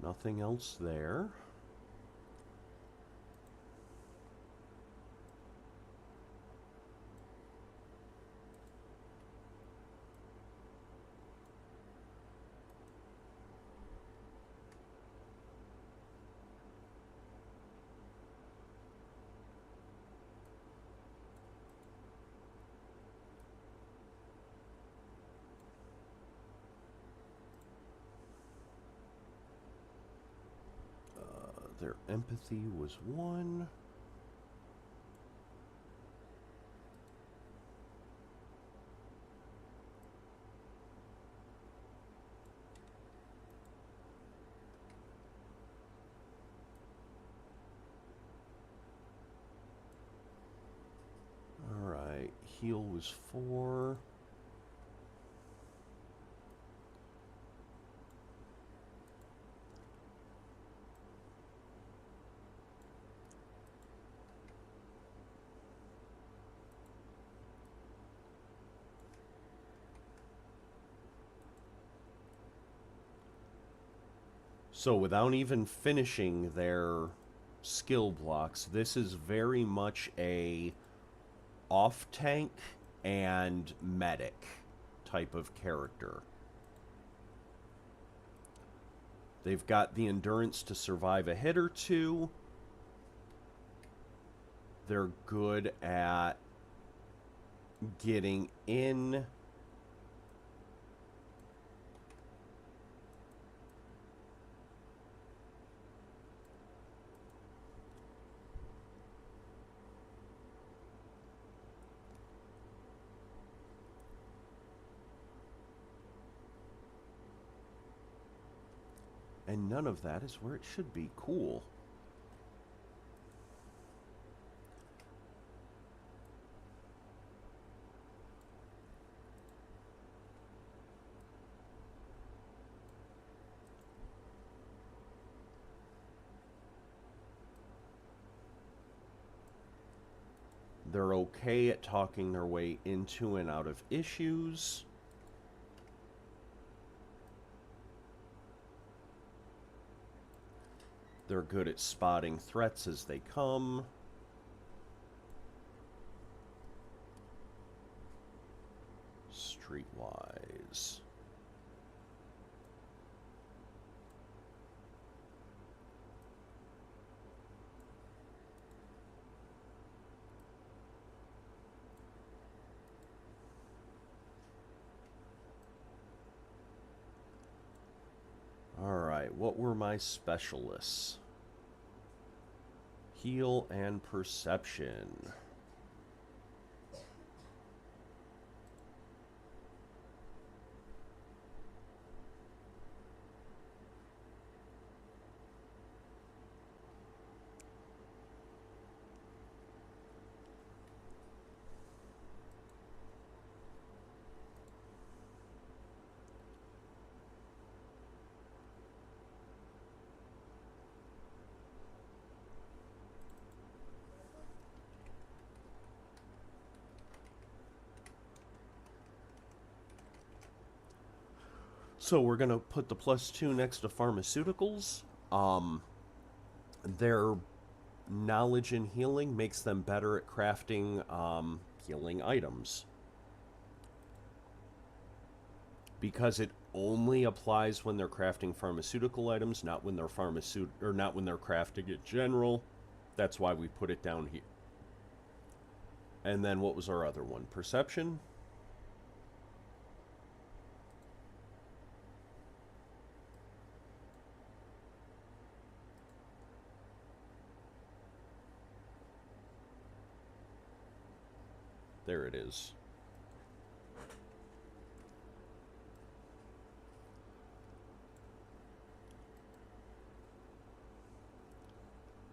Nothing else there. Their empathy was 1. Alright, heal was 4. So without even finishing their skill blocks, this is very much a off-tank and medic type of character. They've got the endurance to survive a hit or two. They're good at getting in. And none of that is where it should be. Cool. They're okay at talking their way into and out of issues. They're good at spotting threats as they come. Streetwise. Alright, what were my specialists? Heal and perception. So we're going to put the +2 next to pharmaceuticals. Their knowledge in healing makes them better at crafting healing items. Because it only applies when they're crafting pharmaceutical items, not when they're not when they're crafting in general. That's why we put it down here. And then what was our other one? Perception? There it is.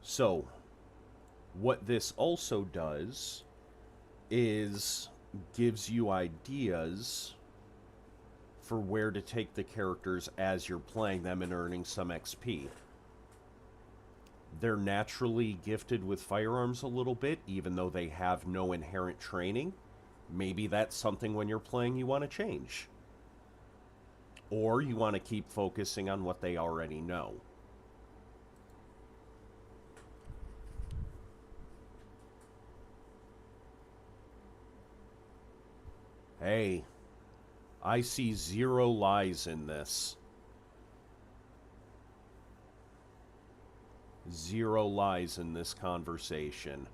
So, what this also does is gives you ideas for where to take the characters as you're playing them and earning some XP. They're naturally gifted with firearms a little bit, even though they have no inherent training. Maybe that's something when you're playing you want to change. Or you want to keep focusing on what they already know. Hey, I see 0 lies in this. 0 lies in this conversation.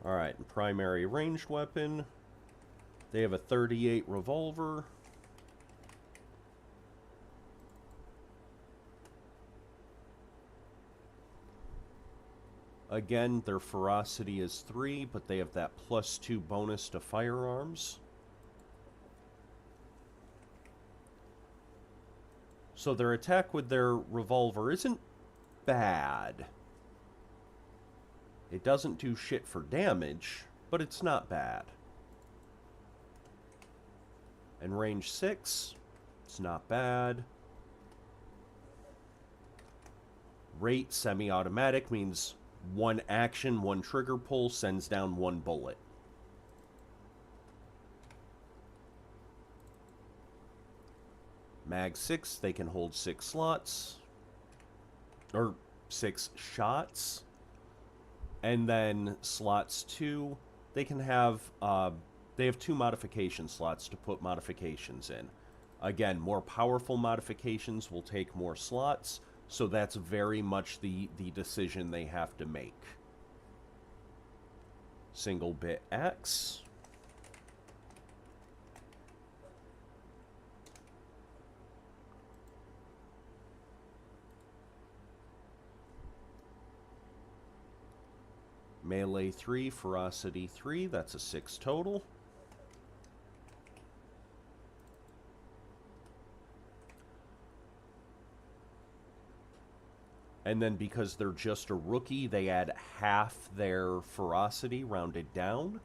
Alright, primary ranged weapon. They have a 38 revolver. Again, their ferocity is 3, but they have that +2 bonus to firearms. So their attack with their revolver isn't bad. It doesn't do shit for damage, but it's not bad. And range 6, it's not bad. Rate semi-automatic means 1 action, 1 trigger pull sends down 1 bullet. Mag 6, they can hold 6 slots. Or 6 shots. And then slots 2, they can have, they have 2 modification slots to put modifications in. Again, more powerful modifications will take more slots, so that's very much the decision they have to make. Single bit X. Melee 3, Ferocity 3, that's a 6 total. And then because they're just a rookie, they add half their ferocity rounded down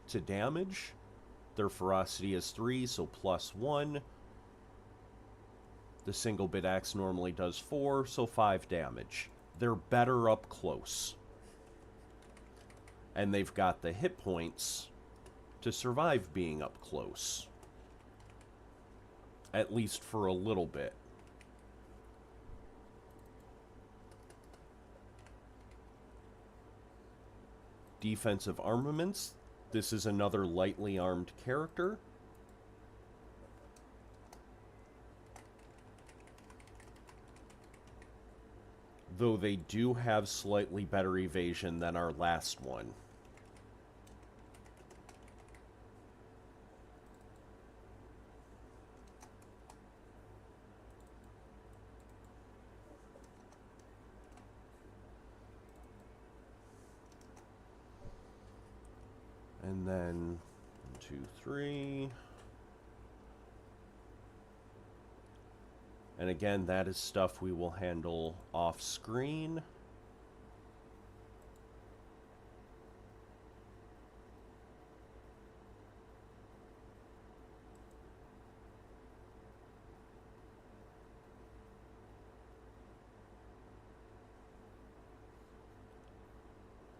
to damage. Their ferocity is 3, so +1. The single bit axe normally does 4, so 5 damage. They're better up close. And they've got the hit points to survive being up close. At least for a little bit. Defensive armaments. This is another lightly armed character. Though they do have slightly better evasion than our last one. And then 1, 2, 3. And again, that is stuff we will handle off screen.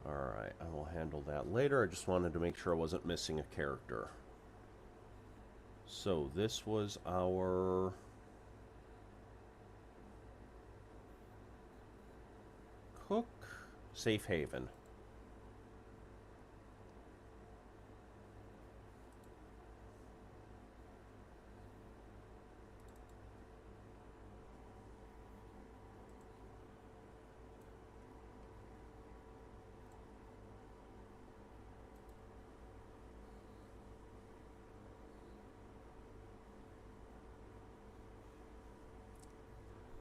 Alright, I will handle that later. I just wanted to make sure I wasn't missing a character. So this was our cook, safe haven.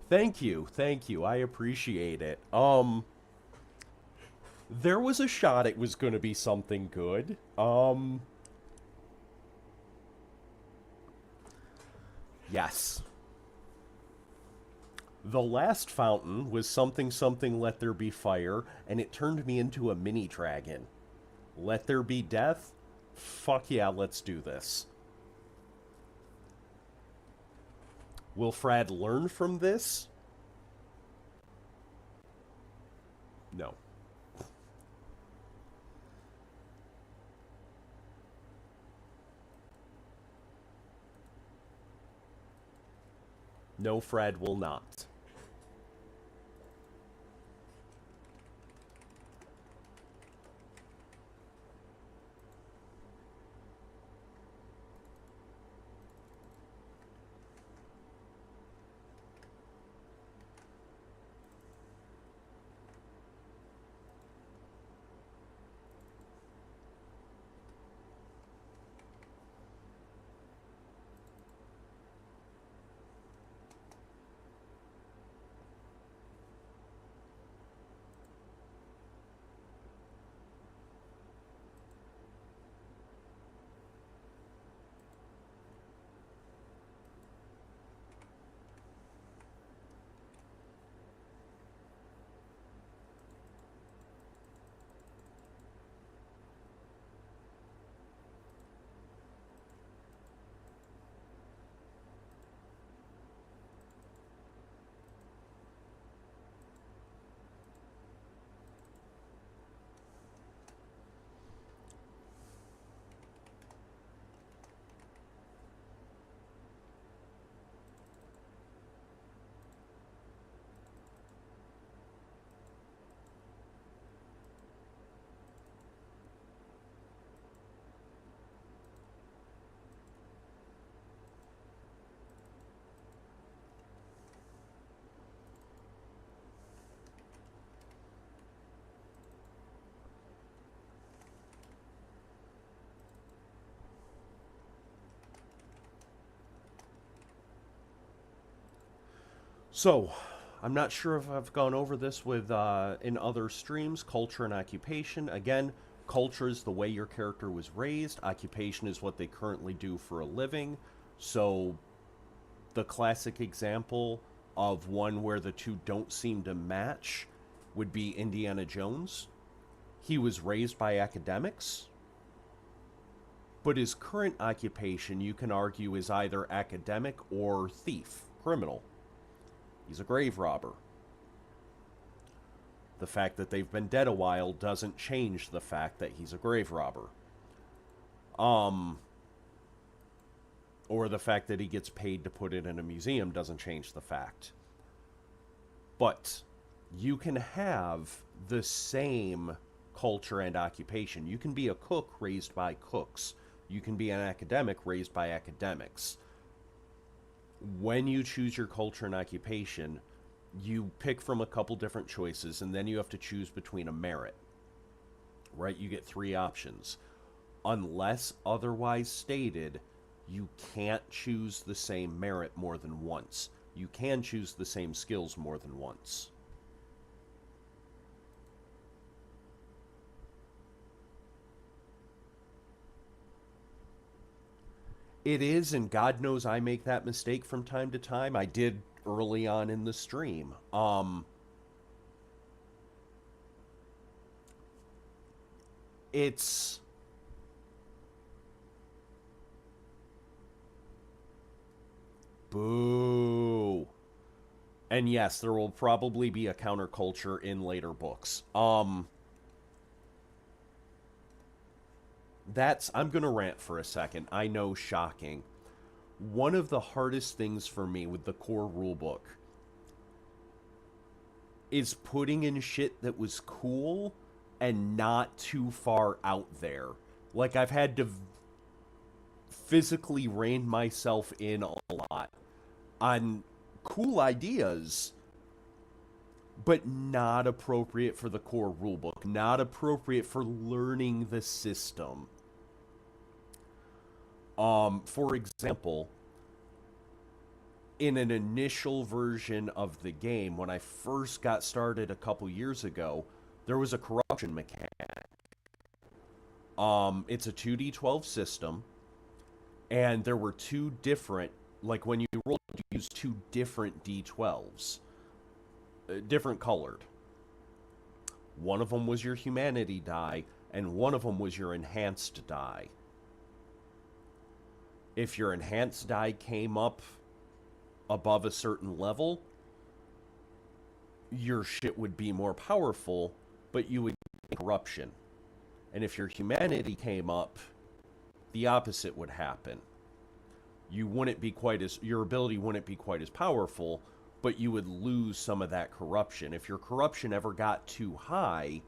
Thank you, I appreciate it. There was a shot it was going to be something good. Yes. The last fountain was something let there be fire, and it turned me into a mini dragon. Let there be death? Fuck yeah, let's do this. Will Frad learn from this? No. No, Frad will not. So, I'm not sure if I've gone over this with in other streams, culture and occupation. Again, culture is the way your character was raised. Occupation is what they currently do for a living. So, the classic example of one where the two don't seem to match would be Indiana Jones. He was raised by academics, but his current occupation, you can argue, is either academic or thief, criminal. He's a grave robber. The fact that they've been dead a while doesn't change the fact that he's a grave robber. Or the fact that he gets paid to put it in a museum doesn't change the fact. But you can have the same culture and occupation. You can be a cook raised by cooks. You can be an academic raised by academics. When you choose your culture and occupation, you pick from a couple different choices, and then you have to choose between a merit. Right? You get 3 options. Unless otherwise stated, you can't choose the same merit more than once. You can choose the same skills more than once. It is, and God knows I make that mistake from time to time. I did early on in the stream. It's... Boo. And yes, there will probably be a counterculture in later books. I'm gonna rant for a second. I know, shocking. One of the hardest things for me with the core rulebook is putting in shit that was cool and not too far out there. Like, I've had to physically rein myself in a lot on cool ideas, but not appropriate for the core rulebook, not appropriate for learning the system. For example, in an initial version of the game, when I first got started a couple years ago, there was a corruption mechanic. It's a 2d12 system, and there were 2 different, like when you rolled, you used 2 different d12s, different colored. One of them was your humanity die, and one of them was your enhanced die. If your enhanced die came up above a certain level, your shit would be more powerful, but you would get corruption. And if your humanity came up, the opposite would happen. You wouldn't be quite as, your ability wouldn't be quite as powerful, but you would lose some of that corruption. If your corruption ever got too high,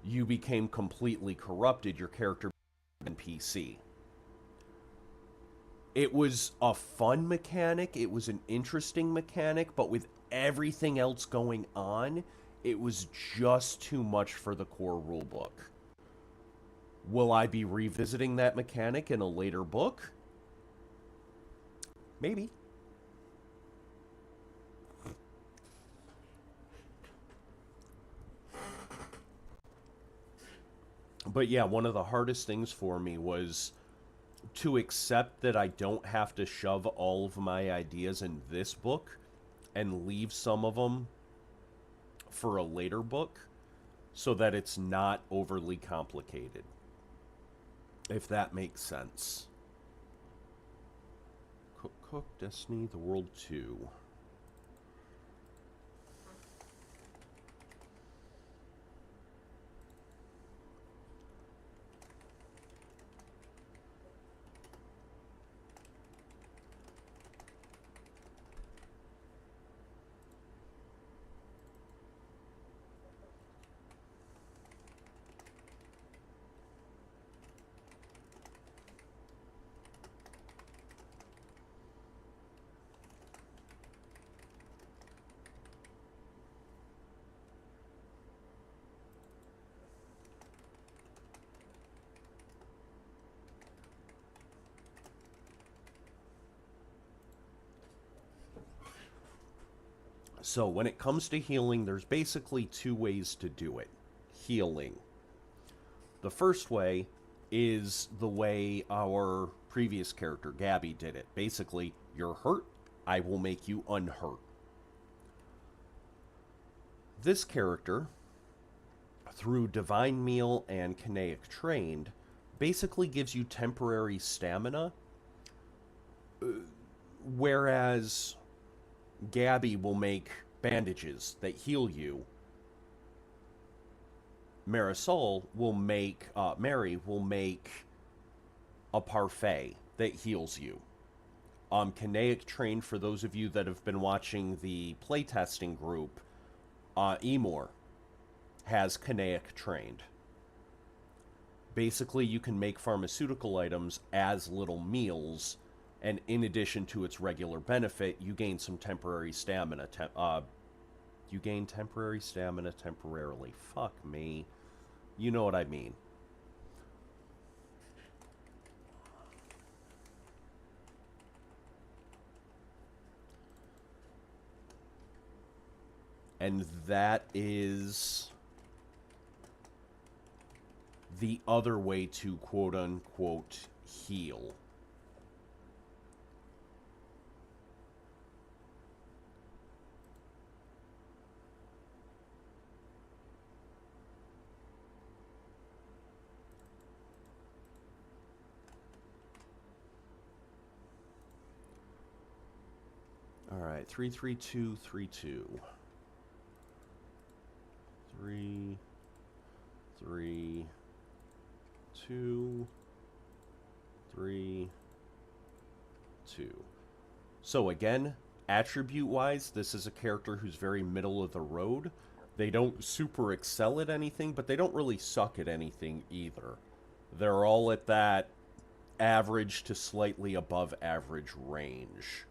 you became completely corrupted. Your character became NPC. It was a fun mechanic. It was an interesting mechanic, but with everything else going on, it was just too much for the core rulebook. Will I be revisiting that mechanic in a later book? Maybe. But yeah, one of the hardest things for me was to accept that I don't have to shove all of my ideas in this book and leave some of them for a later book so that it's not overly complicated. If that makes sense. Cook, Destiny, The World 2. So when it comes to healing, there's basically 2 ways to do it. Healing. The first way is the way our previous character, Gabby, did it. Basically, you're hurt, I will make you unhurt. This character, through Divine Meal and Kinaic Trained, basically gives you temporary stamina, whereas Gabby will make bandages that heal you. Marisol will make, Mary will make a parfait that heals you. Kinaic Trained, for those of you that have been watching the playtesting group, Emor has Kinaic Trained. Basically, you can make pharmaceutical items as little meals, and in addition to its regular benefit, you gain some temporary stamina. You gain temporary stamina temporarily. Fuck me. You know what I mean. And that is the other way to quote-unquote heal. All right, 33232. 3, 3, 2, 3, 2. So again, attribute-wise, this is a character who's very middle of the road. They don't super excel at anything, but they don't really suck at anything either. They're all at that average to slightly above average range.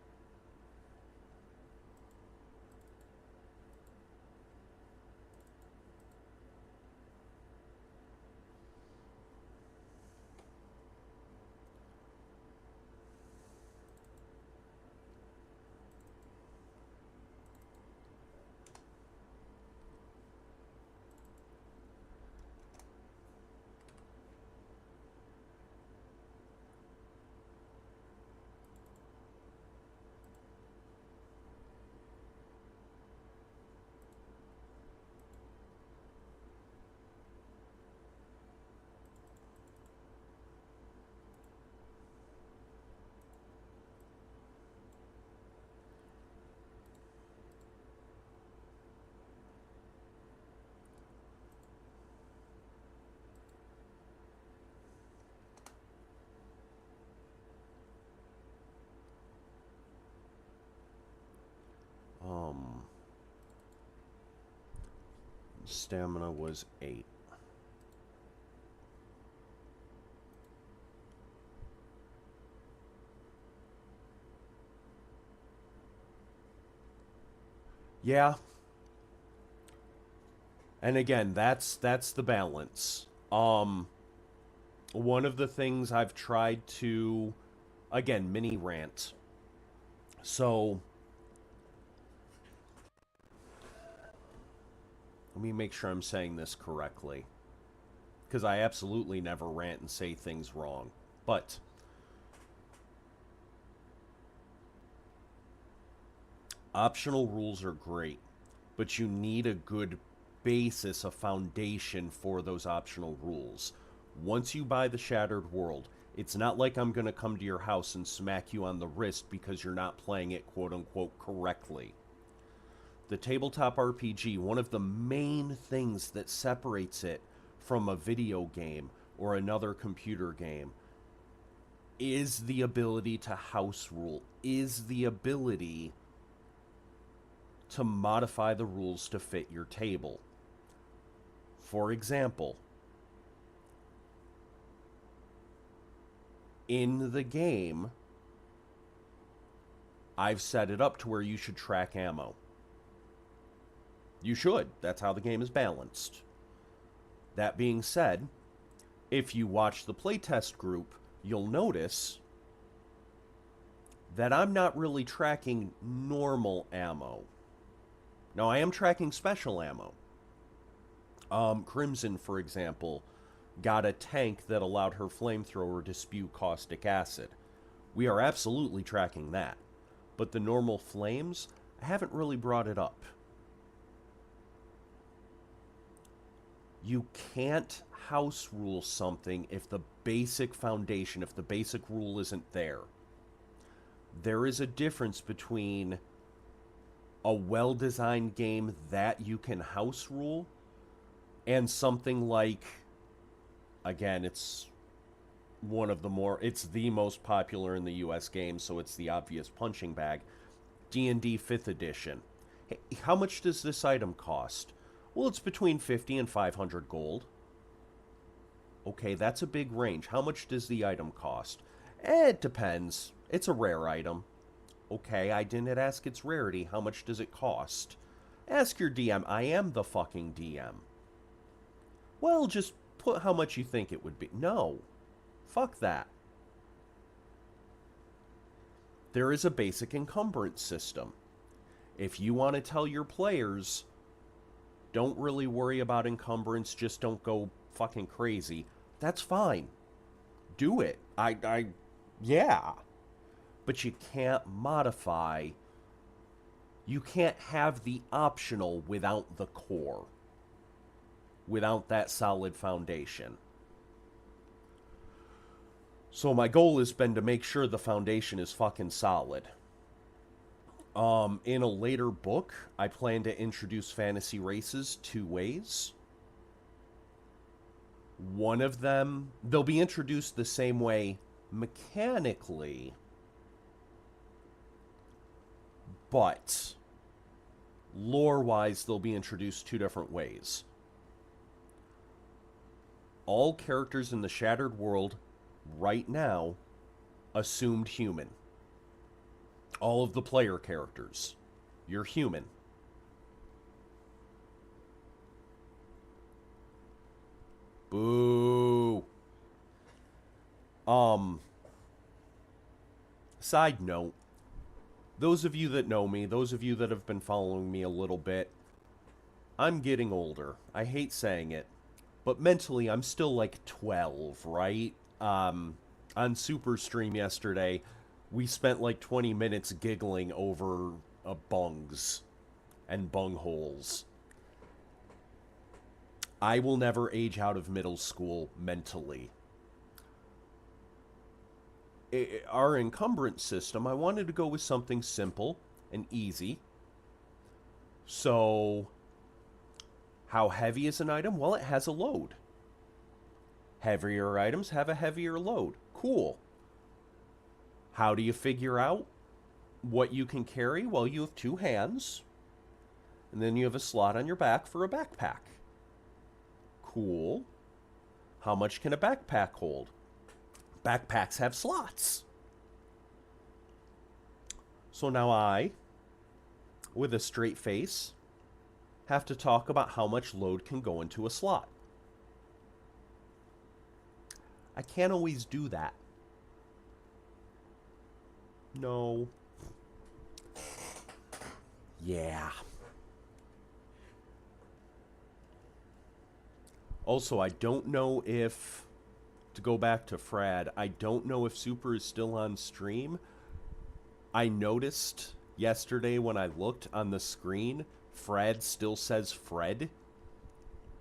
Stamina was 8. Yeah. And again, that's the balance. One of the things I've tried to, again, mini rant. So let me make sure I'm saying this correctly, because I absolutely never rant and say things wrong. But optional rules are great, but you need a good basis, a foundation for those optional rules. Once you buy the Shattered World, it's not like I'm going to come to your house and smack you on the wrist because you're not playing it quote-unquote correctly. The tabletop RPG, one of the main things that separates it from a video game or another computer game is the ability to house rule, is the ability to modify the rules to fit your table. For example, in the game, I've set it up to where you should track ammo. You should. That's how the game is balanced. That being said, if you watch the playtest group, you'll notice that I'm not really tracking normal ammo. Now, I am tracking special ammo. Crimson, for example, got a tank that allowed her flamethrower to spew caustic acid. We are absolutely tracking that. But the normal flames, I haven't really brought it up. You can't house rule something if the basic foundation, if the basic rule isn't there. There is a difference between a well-designed game that you can house rule and something like, again, it's the most popular in the US game, so it's the obvious punching bag, D&D 5th edition. Hey, how much does this item cost? Well, it's between 50 and 500 gold. Okay, that's a big range. How much does the item cost? It depends. It's a rare item. Okay, I didn't ask its rarity. How much does it cost? Ask your DM. I am the fucking DM. Well, just put how much you think it would be. No. Fuck that. There is a basic encumbrance system. If you want to tell your players, don't really worry about encumbrance, just don't go fucking crazy, that's fine. Do it. Yeah. But you can't modify. You can't have the optional without the core. Without that solid foundation. So my goal has been to make sure the foundation is fucking solid. In a later book, I plan to introduce fantasy races 2 ways. One of them, they'll be introduced the same way mechanically, but lore-wise, they'll be introduced 2 different ways. All characters in the Shattered World, right now, assumed human. All of the player characters, you're human. Boo. Side note, those of you that know me, those of you that have been following me a little bit, I'm getting older. I hate saying it, but mentally I'm still like 12, right? On Super Stream yesterday, we spent like 20 minutes giggling over bungs and bungholes. I will never age out of middle school mentally. Our encumbrance system, I wanted to go with something simple and easy. So, how heavy is an item? Well, it has a load. Heavier items have a heavier load. Cool. How do you figure out what you can carry? Well, you have 2 hands, and then you have a slot on your back for a backpack. Cool. How much can a backpack hold? Backpacks have slots. So now I, with a straight face, have to talk about how much load can go into a slot. I can't always do that. No. Yeah. Also, I don't know if, to go back to Frad, I don't know if Super is still on stream. I noticed yesterday when I looked on the screen, Frad still says Fred.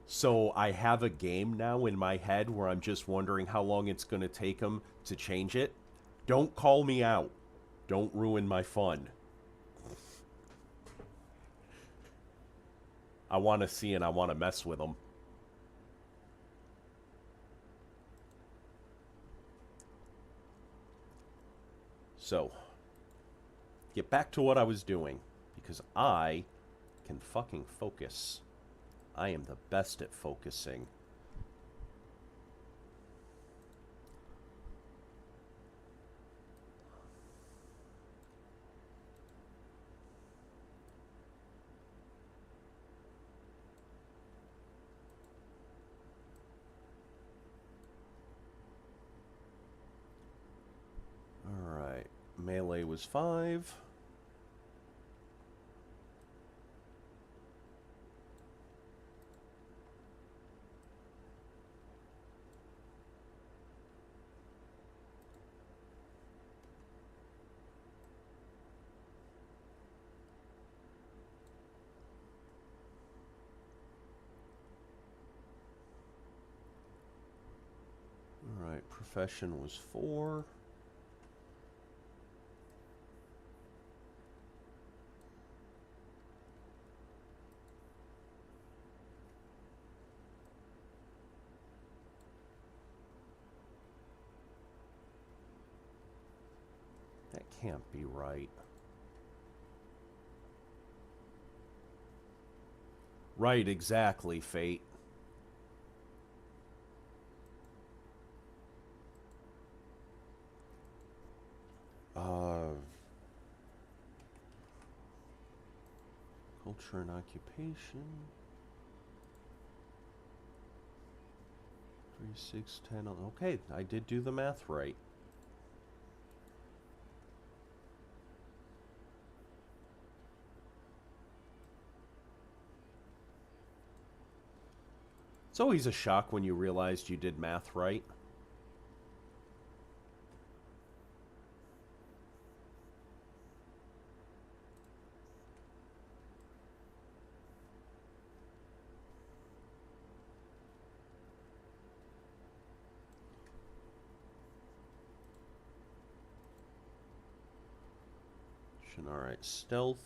So I have a game now in my head where I'm just wondering how long it's going to take him to change it. Don't call me out. Don't ruin my fun. I want to see and I want to mess with him. So, get back to what I was doing, because I can fucking focus. I am the best at focusing. Alright, melee was 5. Alright, profession was 4. That can't be right. Right, exactly, Fate. Culture and occupation. 3, 6, 10. Okay, I did do the math right. It's always a shock when you realized you did math right. Alright, stealth.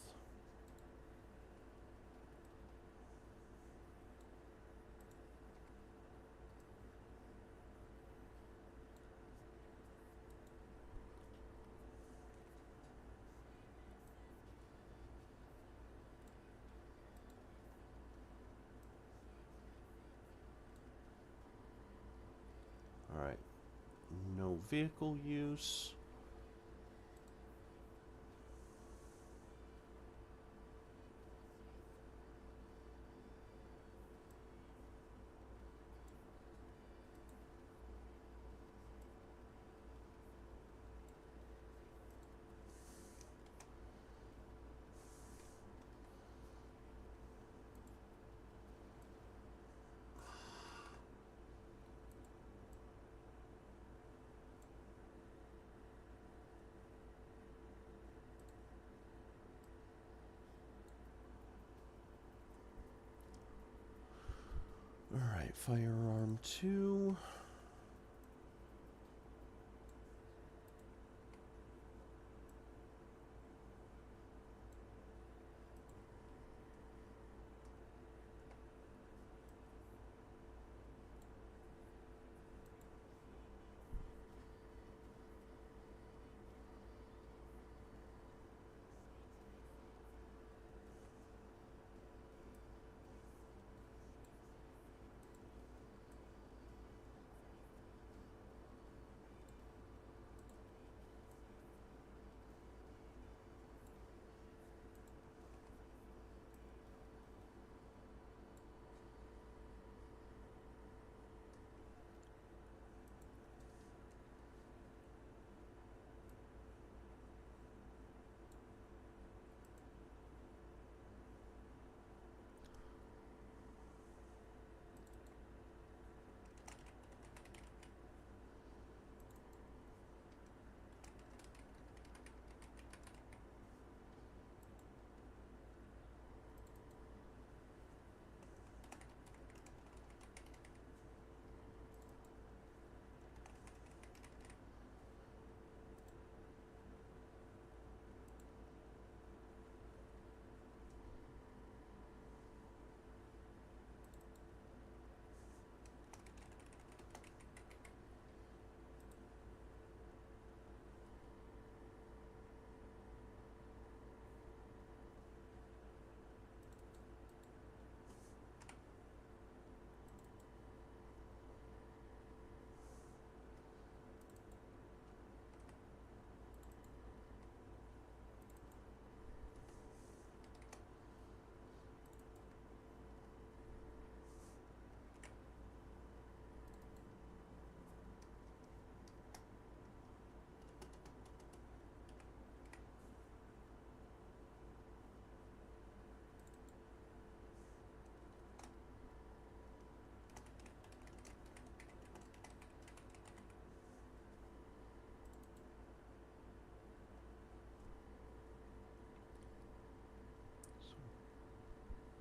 Alright, no vehicle use. Alright, firearm 2.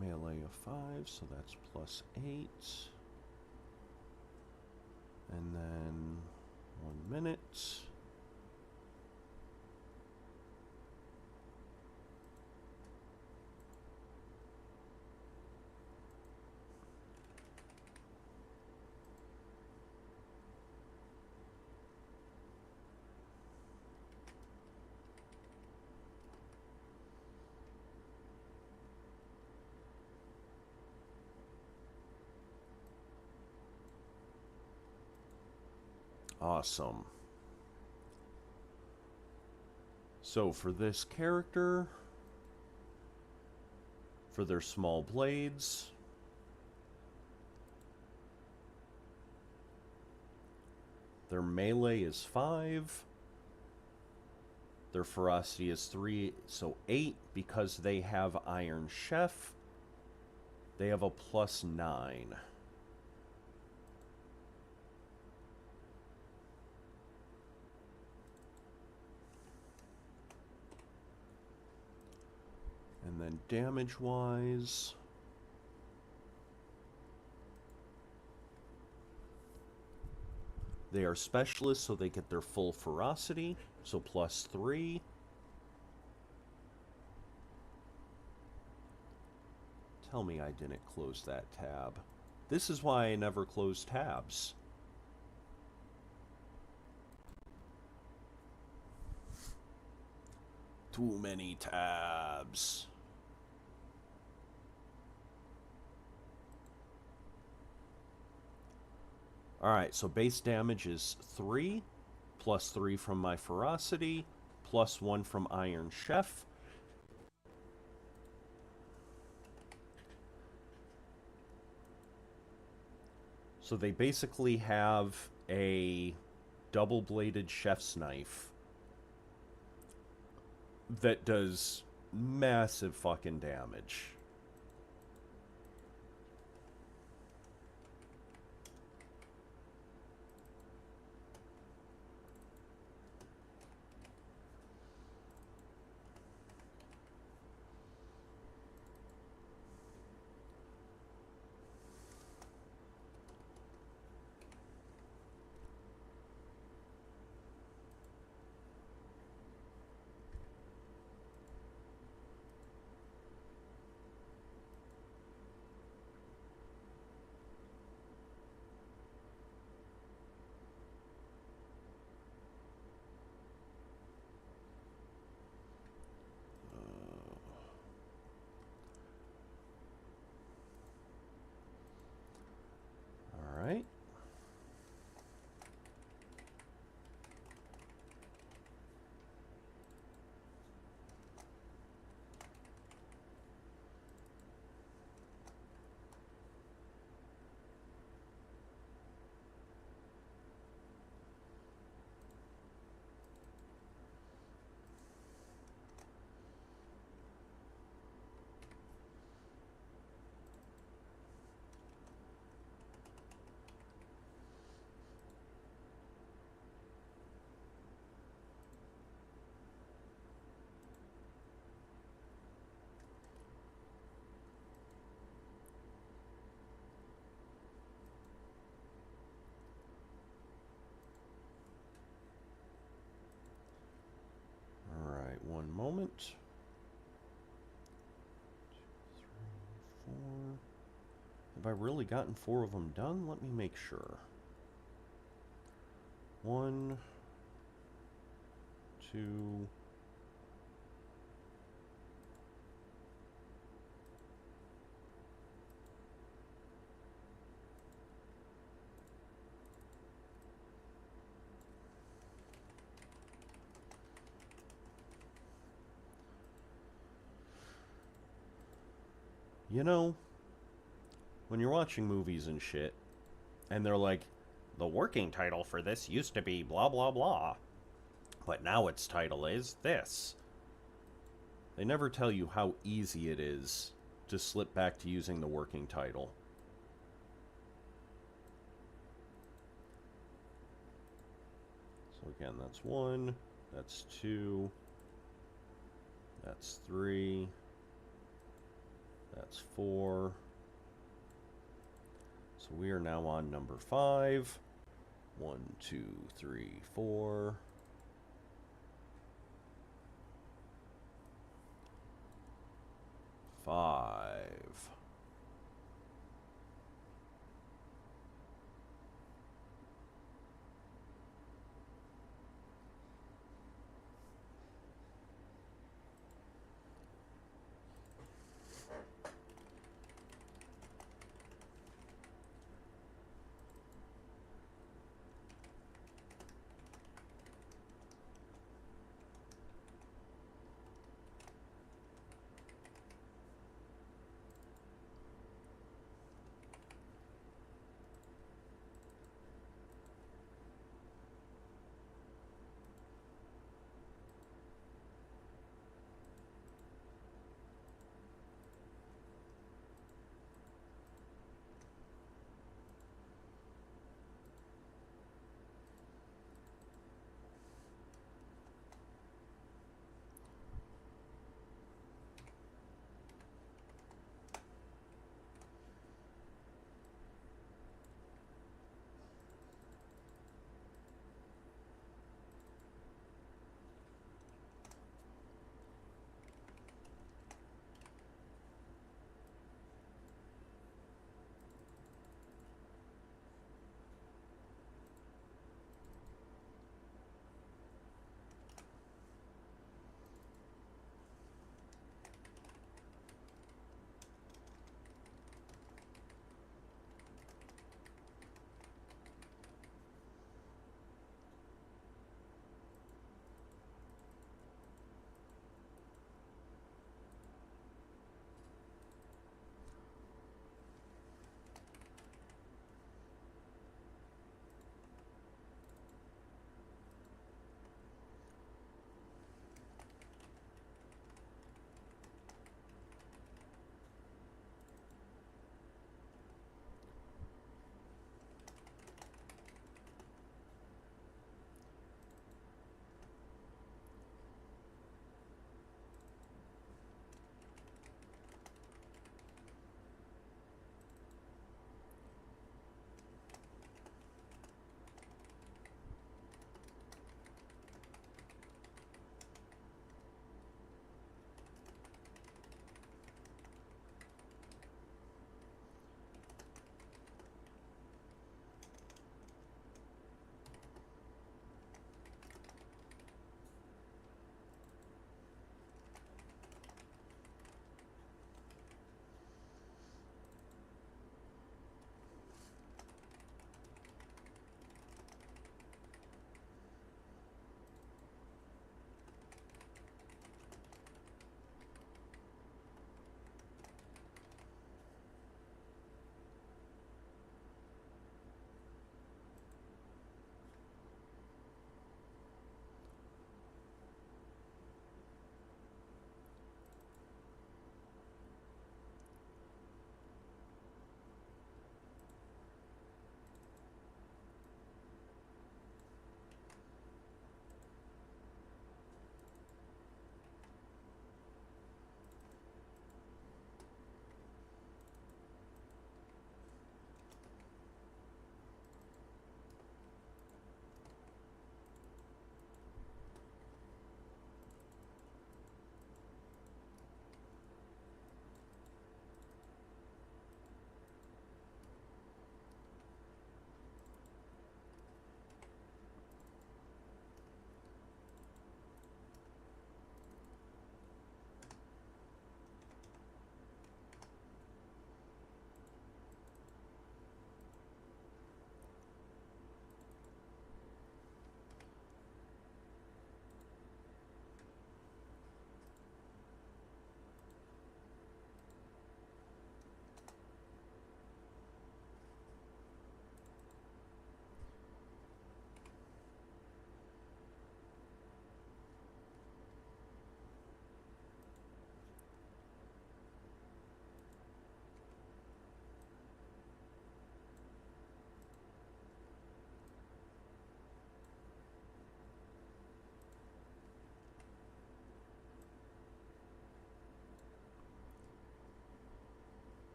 Melee of 5, so that's plus 8. And then minute. Awesome. So for this character, for their small blades, their melee is 5, their ferocity is 3, so 8. Because they have Iron Chef, they have a +9. And then damage-wise, they are specialists, so they get their full ferocity, so +3. Tell me I didn't close that tab. This is why I never close tabs. Too many tabs. Alright, so base damage is 3, +3 from my ferocity, +1 from Iron Chef. So they basically have a double-bladed chef's knife that does massive fucking damage. Alright. Alright, one moment. 2, 3, 4. Have I really gotten 4 of them done? Let me make sure. 1, 2. You know, when you're watching movies and shit, and they're like, the working title for this used to be blah blah blah, but now its title is this. They never tell you how easy it is to slip back to using the working title. So again, that's 1, that's 2, that's 3, that's 4. So we are now on number 5. 1, 2, 3, 4. 5.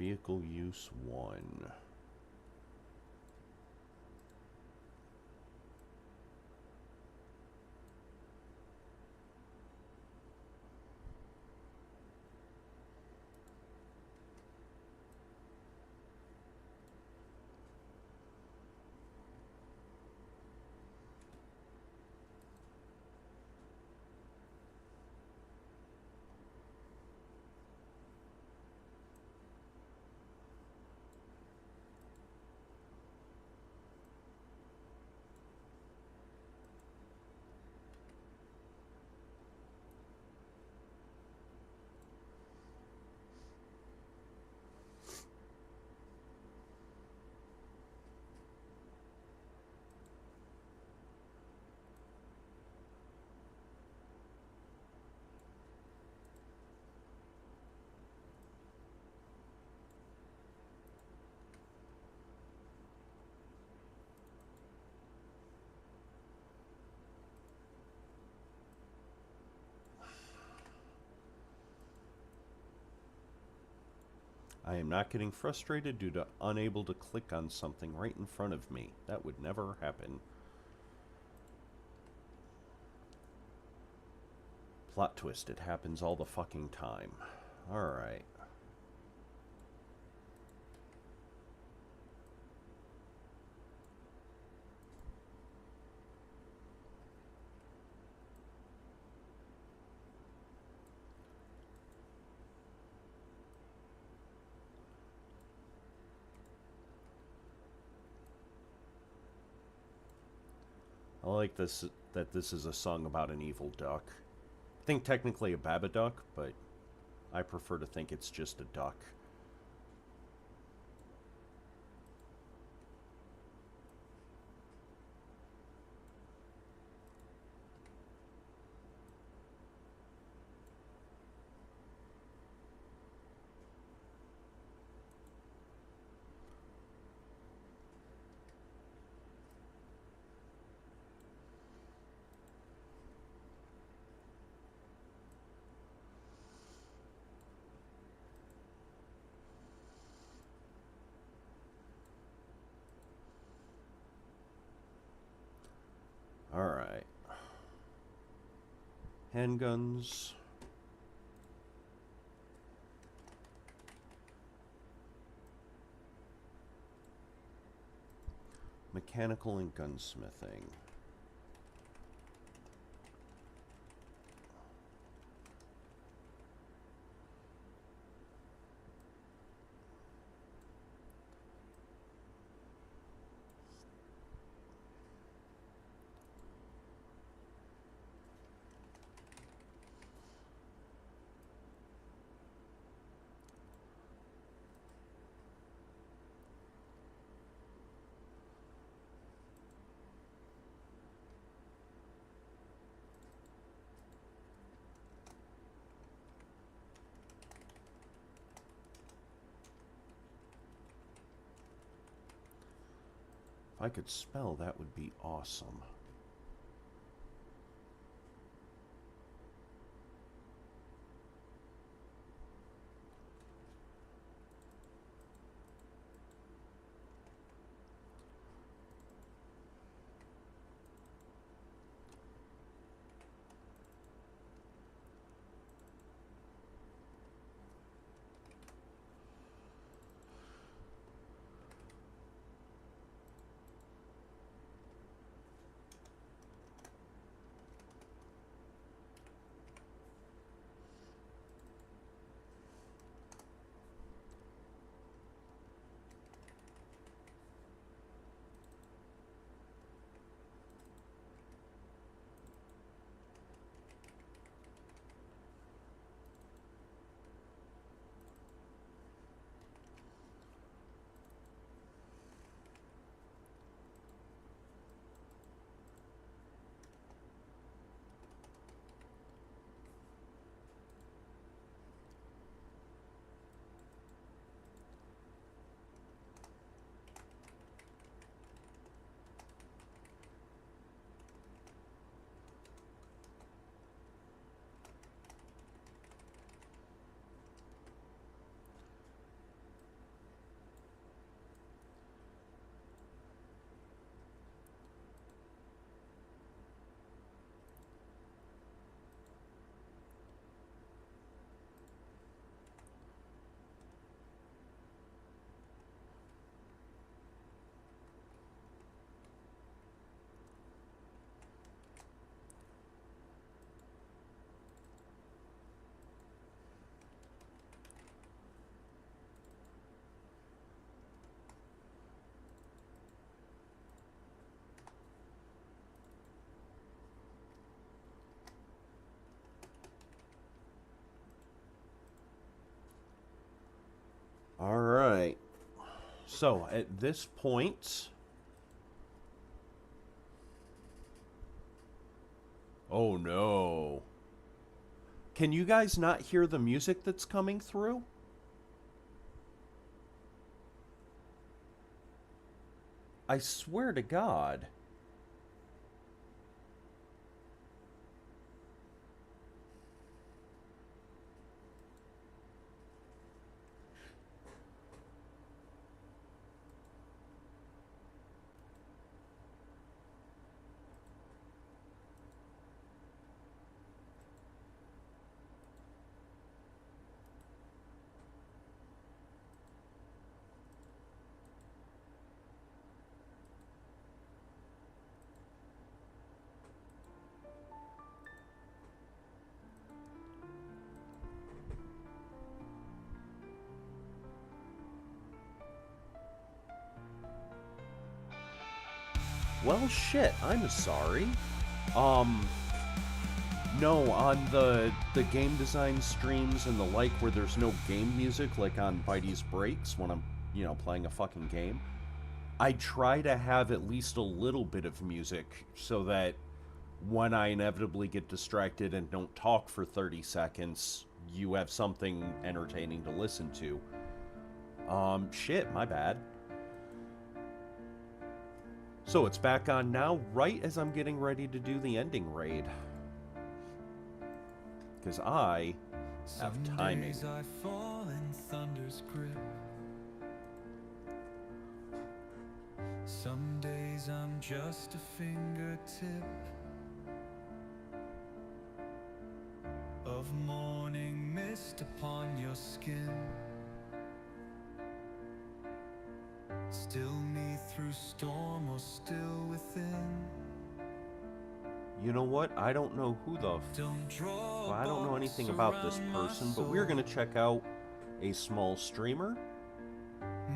vehicle use 1. I am not getting frustrated due to unable to click on something right in front of me. That would never happen. Plot twist, it happens all the fucking time. Alright. I like this, that this is a song about an evil duck. I think technically a babaduck, but I prefer to think it's just a duck. Alright. Handguns. Mechanical and gunsmithing. If I could spell, that would be awesome. So, at this point... Oh no. Can you guys not hear the music that's coming through? I swear to God. Well, shit, I'm sorry. No, on the game design streams and the like where there's no game music, like on Bitey's Breaks when I'm, you know, playing a fucking game, I try to have at least a little bit of music so that when I inevitably get distracted and don't talk for 30 seconds, you have something entertaining to listen to. Shit, my bad. So it's back on now, right as I'm getting ready to do the ending raid. Because I have timing. Some days I fall in thunder's grip. Some days I'm just a fingertip of morning mist upon your skin. Still me through storm or still within. You know what? I don't know who the well, I don't know anything about this person, but we're gonna check out a small streamer.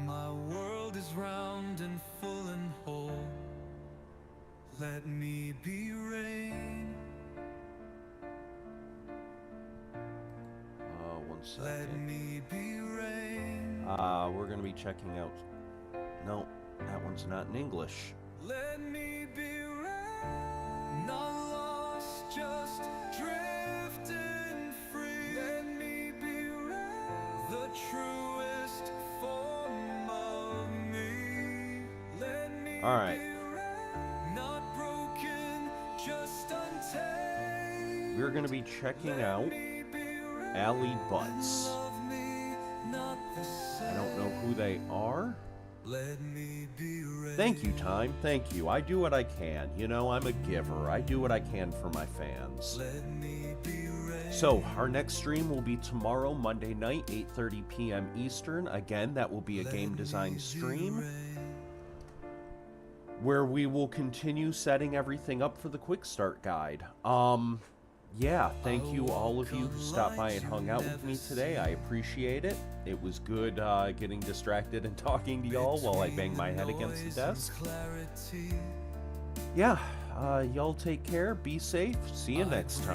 My world is round and full and whole. Let me be rain. One second. Let me be rain. We're gonna be checking out. No, that one's not in English. Let me be rain. Not lost, just drifting free. Let me be rain. The truest form of me. Let me All right. be rain. Not broken, just untamed. We're gonna be checking out Alley Butts. I don't know who they are. Let me be rain. Thank you, Time. Thank you. I do what I can. You know, I'm a giver. I do what I can for my fans. Let me be rain. So, our next stream will be tomorrow, Monday night, 8:30 p.m. Eastern. Again, that will be a game design stream where we will continue setting everything up for the quick start guide. Yeah, thank you all of you who stopped by and hung out with me today. I appreciate it. It was good getting distracted and talking to y'all while I bang my head against the desk. Yeah, y'all take care, be safe, see you next time.